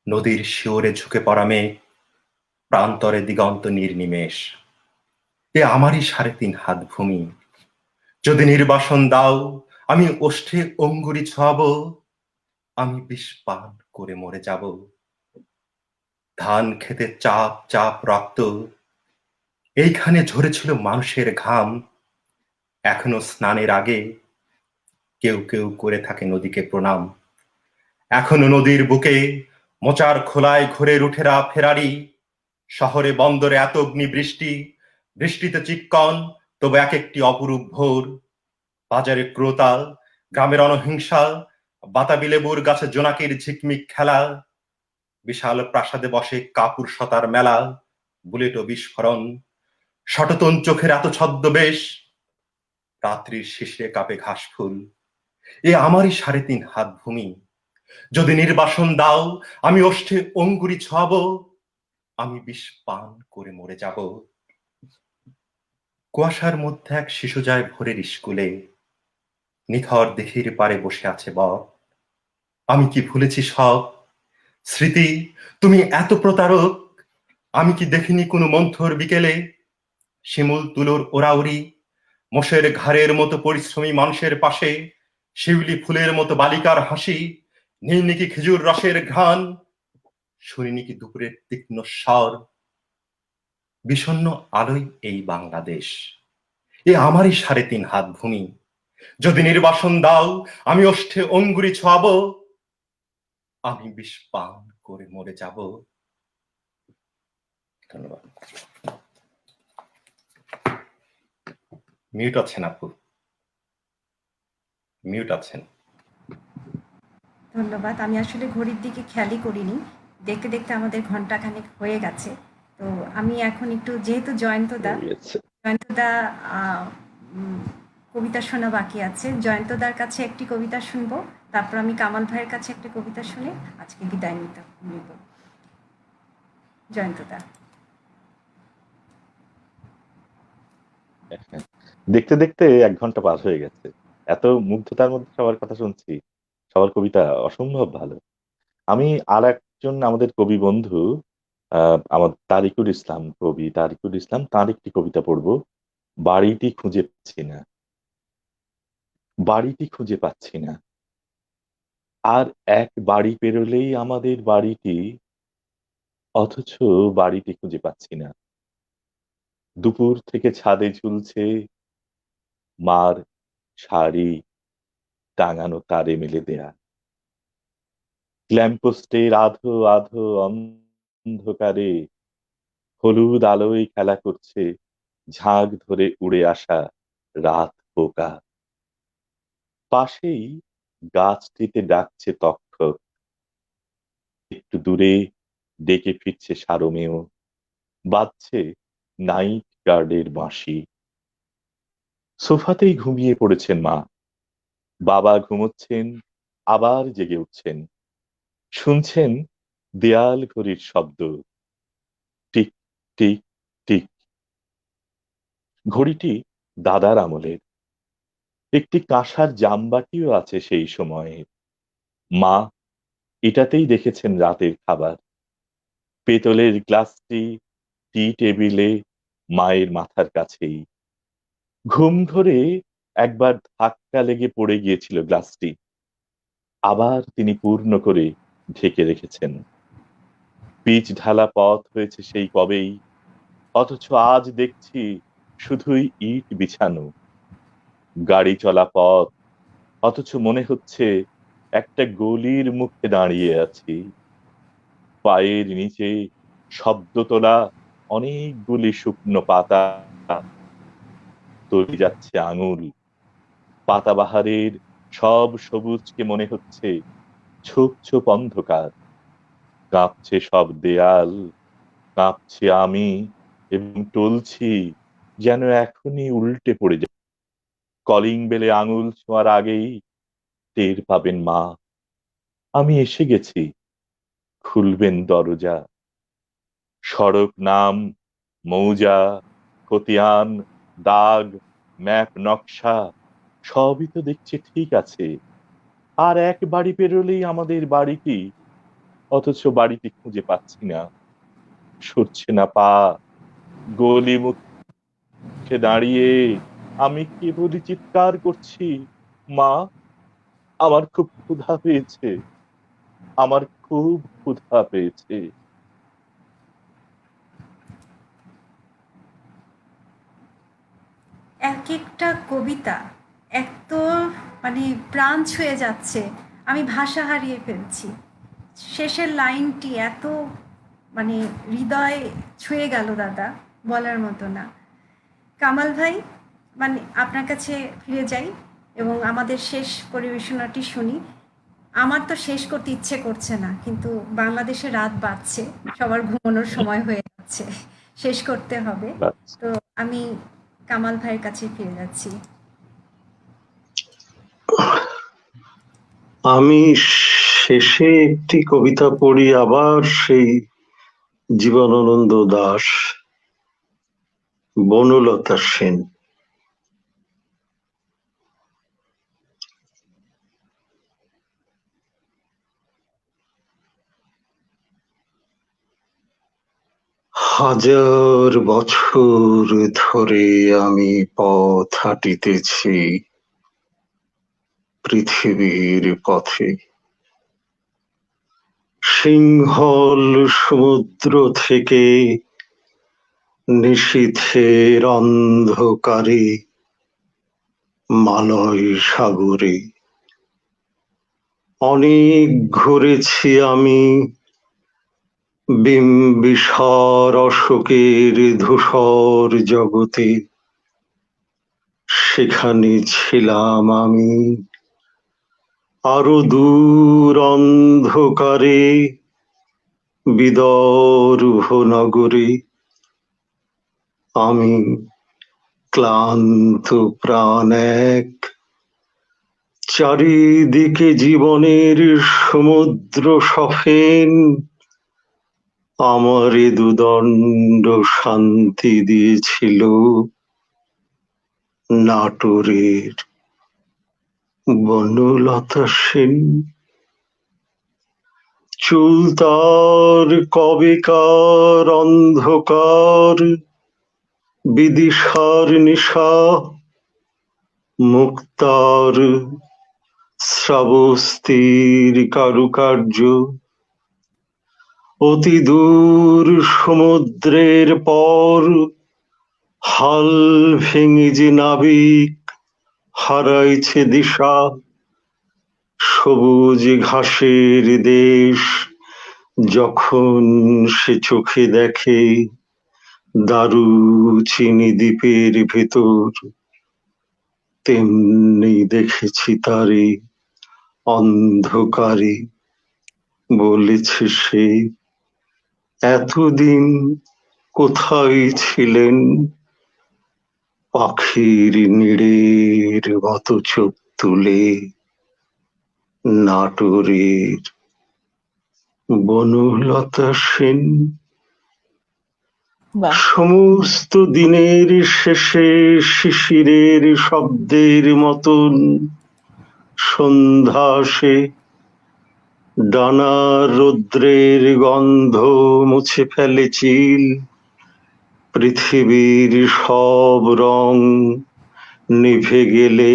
নদীর শিওরে ঝুঁকে পড়া মেঘ, প্রান্তরে দিগন্ত নির্নিমেষ। এ আমারই ৩.৫ হাত ভূমি। যদি নির্বাসন দাও, আমি ওষ্ঠে অঙ্গুরি ছোঁয়াবো, আমি বিষ পান করে মরে যাব। ধান খেতে চাপ চাপ রক্ত, এইখানে ঝরেছিল মানুষের ঘাম। এখনো স্নানের আগে কেউ কেউ করে থাকে নদীকে প্রণাম। এখনো নদীর বুকে মোচার খোলায় ঘুরে রুঠেরা ফেরারি। শহরে বন্দরে এত অগ্নিবৃষ্টি, বৃষ্টিতে চিক্কন, তবু এক একটি অপরূপ ভোর। বাজারে ক্রোতা, গ্রামের অনহিংসা, বাতাবি লেবুর গাছে জোনাকির ঝিকমিক খেলা। বিশাল প্রাসাদে বসে কাপুরুষতার মেলা, বুলেট ও বিস্ফোরণ। সটতন চোখের এত ছদ্মবেশ, রাত্রির শিশিরে কাঁপে ঘাস ফুল। এ আমারই ৩.৫ হাত ভূমি। যদি নির্বাসন দাও, আমি ওষ্ঠে অঙ্গুরি ছোঁয়াবো, আমি বিষ পান করে মরে যাব। কুয়াশার মধ্যে এক শিশু যায় ভোরের স্কুলে, নিথর দিঘির পারে বসে আছে বট। আমি কি ভুলেছি সব স্মৃতি, তুমি এত প্রতারক। আমি কি দেখিনি কোনো মন্থর বিকেলে শিমুল তুলোর ওরাউরি, মোষের ঘাড়ের মতো পরিশ্রমী মানুষের পাশে শিউলি ফুলের মতো বালিকার হাসি, নীলনি কি খেজুর রসের ঘ্রাণ, শুনিনি কি দুপুরের তীক্ষ্ণ স্বর। বিষণ্ণ আলোয় এই বাংলাদেশ, এ আমারই ৩.৫ হাত ভূমি। যদি নির্বাসন দাও, আমি ওষ্ঠে অঙ্গুরি ছোঁয়াবো, আমি বিষ পান করে মরে যাব। ধন্যবাদ। মিউট আছেন আপু, মিউট আছেন। ধন্যবাদ। আমি আসলে ঘড়ির দিকে খেয়ালই করিনি, দেখতে দেখতে আমাদের ঘন্টাখানেক হয়ে গেছে। তো আমি এখন একটু, যেহেতু জয়ন্তদা কবিতা শোনা বাকি আছে, জয়ন্তদার কাছে একটি কবিতা শুনবো, তারপর আমি কামাল ভাইয়ের কাছে একটা কবিতা শুনে আজকে বিদায় নিব। জয়ন্তদা। দেখতে দেখতে ১ ঘন্টা পার হয়ে গেছে। এত মুগ্ধতার মধ্যে সবার কথা শুনছি। সবার কবিতা অসম্ভব ভালো। আমি আরেকজন আমাদের কবি বন্ধু আমার তারিকুল ইসলাম, কবি তারিকুল ইসলাম, তার একটি কবিতা পড়বো। বাড়িটি খুঁজে পাচ্ছি না, বাড়িটি খুঁজে পাচ্ছি না। আর এক বাড়ি পেরোলেই আমাদের বাড়িটি, অথচ বাড়িটি খুঁজে পাচ্ছি না। দুপুর থেকে ছাদে ঝুলছে মার শাড়ি, টাঙানো তারে মেলে দেয়া। ল্যাম্পপোস্টের আধো আধো অন্ধকারে হলুদ আলোয় খেলা করছে ঝাঁক ধরে উড়ে আসা রাত পোকা। পাশেই গাছটিতে ডাকছে তক্ষক, একটু দূরে ডেকে ফিরছে সারমেয়, বাজছে নাইট গার্ডের বাঁশি। সোফাতেই ঘুমিয়ে পড়েছেন মা, বাবা ঘুমোচ্ছেন, আবার জেগে উঠছেন, শুনছেন দেয়াল ঘড়ির শব্দ, টিক টিক টিক। ঘড়িটি দাদার আমলের, একটি কাঁসার জামবাটিও আছে সেই সময়ে। মা এটাতেই দেখেছেন রাতের খাবার। পেতলের গ্লাসটি টি টেবিলে মায়ের মাথার কাছেই। ঘুম ধরে একবার ধাক্কা লেগে পড়ে গিয়েছিল গ্লাসটি, আবার তিনি পূর্ণ করে ঢেকে রেখেছেন। পিচ ঢালা পথ হয়েছে সেই কবেই, অথচ আজ দেখছি শুধুই ইট বিছানো। গাড়ি চলা পথ, অথচ মনে হচ্ছে একটা গলির মুখে দাঁড়িয়ে আছি। পায়ের নিচে শব্দ তোলা অনেকগুলি শুকনো পাতা, তৈরি যাচ্ছে আঙুল। পাতাবাহারের সব সবুজকে মনে হচ্ছে ছোপ ছোপ অন্ধকার। কাঁপছে সব দেয়াল, কাঁপছে আমি, এবং টলছি যেন এখনই উল্টে পড়ে যায়। কলিং বেলে আঙুল ছোঁয়ার আগেই টের পাবেন মা, আমি এসে গেছি। খুলবেন দরজা। সড়ক নাম, মৌজা, খতিয়ান, দাগ, ম্যাপ নকশা সবই তো দেখছি ঠিক আছে। আর এক বাড়ি পেরোলেই আমাদের বাড়িটি, অথচ বাড়িটি খুঁজে পাচ্ছি না। সরছে না পা। গলি মুখে দাঁড়িয়ে আমি কেবলই চিৎকার করছি, মা, আমার খুব ক্ষুধা পেয়েছে, আমার খুব ক্ষুধা পেয়েছে। এক একটা কবিতা এত মানে প্রাণ ছুঁয়ে যাচ্ছে, আমি ভাষা হারিয়ে ফেলছি। শেষের লাইনটি এত মানে হৃদয় ছুঁয়ে গেল দাদা, বলার মতো না। কামাল ভাই, মানে আপনার কাছে ফিরে যাই এবং আমাদের শেষ পরিবেশনাটি শুনি। আমার তো শেষ করতে ইচ্ছে করছে না, কিন্তু বাংলাদেশে রাত বাড়ছে, সবার ঘুমানোর সময় হয়ে যাচ্ছে, শেষ করতে হবে। তো আমি কামাল ভাইয়ের কাছে ফিরে যাচ্ছি। আমি শেষে একটি কবিতা পড়ি আবার সেই জীবনানন্দ দাশ, বনলতা সেন। হাজার বছর ধরে আমি পথ হাঁটিতেছি পৃথিবীর পথে। সিংহল সমুদ্র থেকে নিশীথের অন্ধকারে মালয় সাগরে অনেক ঘুরেছি আমি বিম্বিসার অশোকের ধূসর জগতে। সেখানে ছিলাম আমি আরো দূর অন্ধকারে বিদর্ভ নগরে। আমি ক্লান্ত প্রাণ এক, চারিদিকে জীবনের সমুদ্র সফেন আমারে দুদণ্ড শান্তি দিয়েছিল নাটোরের বনলতা সেন। চুল তার কবেকার অন্ধকার, বিদিশার নিশা, মুক্তার শ্রাবস্তির কারুকার্য। অতি দূর সমুদ্রের পর হাল ভেঙে যে নাবিক হারাইছে দিশা। সবুজ ঘাসের দেশ যখন সে চোখে দেখে দারুচিনি দ্বীপের ভেতর, তেমনি দেখেছি তারে অন্ধকারে। বলেছে সে, এতদিন কোথায় ছিলেন? পাখির নিড়ের মতো চোখ তুলে নাটোরের বনলতা সেন। বাহ! সমস্ত দিনের শেষে শিশিরের শব্দের মতন সন্ধ্যা আসে। ডানার রৌদ্রের গন্ধ মুছে ফেলে চিল। পৃথিবীর সব রং নিভে গেলে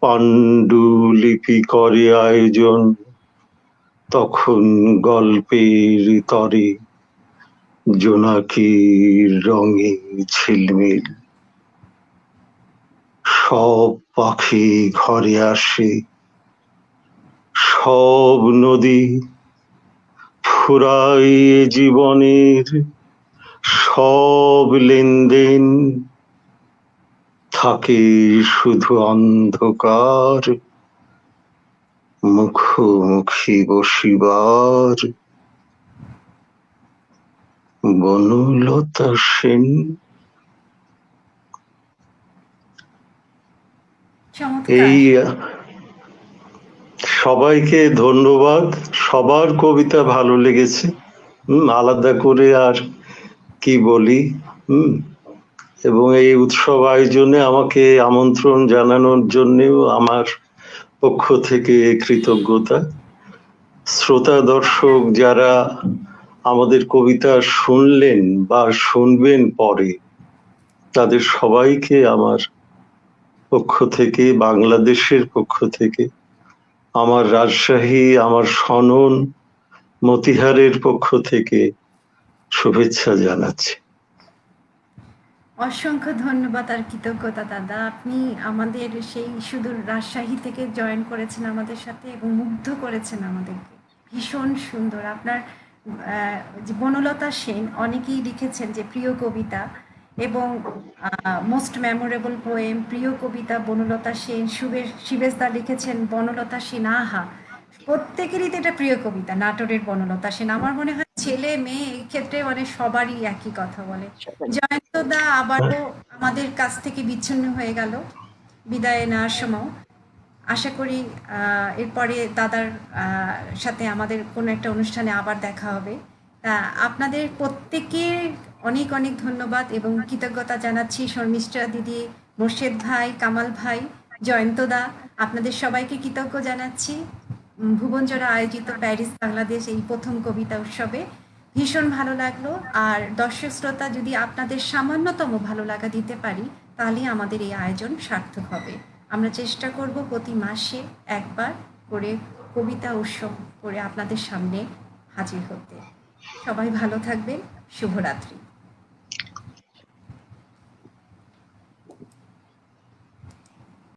পাণ্ডুলিপি করে আয়োজন। তখন গল্পের তরে জোনাকির রঙে ঝিলমিল। সব পাখি ঘরে আসে, সব নদী ফুরায় জীবনের, সব লেনদেন থাকে শুধু অন্ধকার, মুখোমুখি বসিবার। বনলতা সেন। চমৎকার। এই সবাইকে ধন্যবাদ, সবার কবিতা ভালো লেগেছে। আলাদা করে আর কি বলি। এবং এই উৎসব আয়োজনে আমাকে আমন্ত্রণ জানানোর জন্যেও আমার পক্ষ থেকে কৃতজ্ঞতা। শ্রোতা দর্শক যারা আমাদের কবিতা শুনলেন বা শুনবেন পরে, তাদের সবাইকে আমার পক্ষ থেকে, বাংলাদেশের পক্ষ থেকে, আমার রাজশাহী, আমার সনন, মতিহারের পক্ষ থেকে শুভেচ্ছা জানাচ্ছি। অসংখ্য ধন্যবাদ আর কৃতজ্ঞতা দাদা। আপনি আমাদের সেই সুদূর রাজশাহী থেকে জয়েন করেছেন আমাদের সাথে এবং মুগ্ধ করেছেন আমাদেরকে। ভীষণ সুন্দর। আপনার যে বনলতা সেন, অনেকেই লিখেছেন যে প্রিয় কবিতা এবং মোস্ট মেমোরেবল পোয়েম, প্রিয় কবিতা বনলতা সেন। শিবেশ দা লিখেছেন বনলতা সেন আহা। প্রত্যেকেরই তো এটা প্রিয় কবিতা, নাটোরের বনলতা সেন। আমার মনে হয় ছেলে মেয়ে এই ক্ষেত্রে মানে সবারই একই কথা বলে। জয়ন্তদা আবারও আমাদের কাছ থেকে বিচ্ছিন্ন হয়ে গেল বিদায় নেওয়ার সময়। আশা করি এরপরে দাদার সাথে আমাদের কোনো একটা অনুষ্ঠানে আবার দেখা হবে। আপনাদের প্রত্যেকে অনেক অনেক ধন্যবাদ এবং কৃতজ্ঞতা জানাচ্ছি। শর্মিষ্ঠা দিদি, মোর্শেদ ভাই, কামাল ভাই, জয়ন্তদা, আপনাদের সবাইকে কৃতজ্ঞ জানাচ্ছি। ভুবনজোড়া আয়োজিত প্যারিস বাংলাদেশ এই প্রথম কবিতা উৎসবে ভীষণ ভালো লাগলো। আর দর্শক শ্রোতা, যদি আপনাদের সামান্যতম ভালো লাগা দিতে পারি তাহলে আমাদের এই আয়োজন সার্থক হবে। আমরা চেষ্টা করব প্রতি মাসে একবার করে কবিতা উৎসব করে আপনাদের সামনে হাজির হতে। সবাই ভালো থাকবেন। শুভরাত্রি।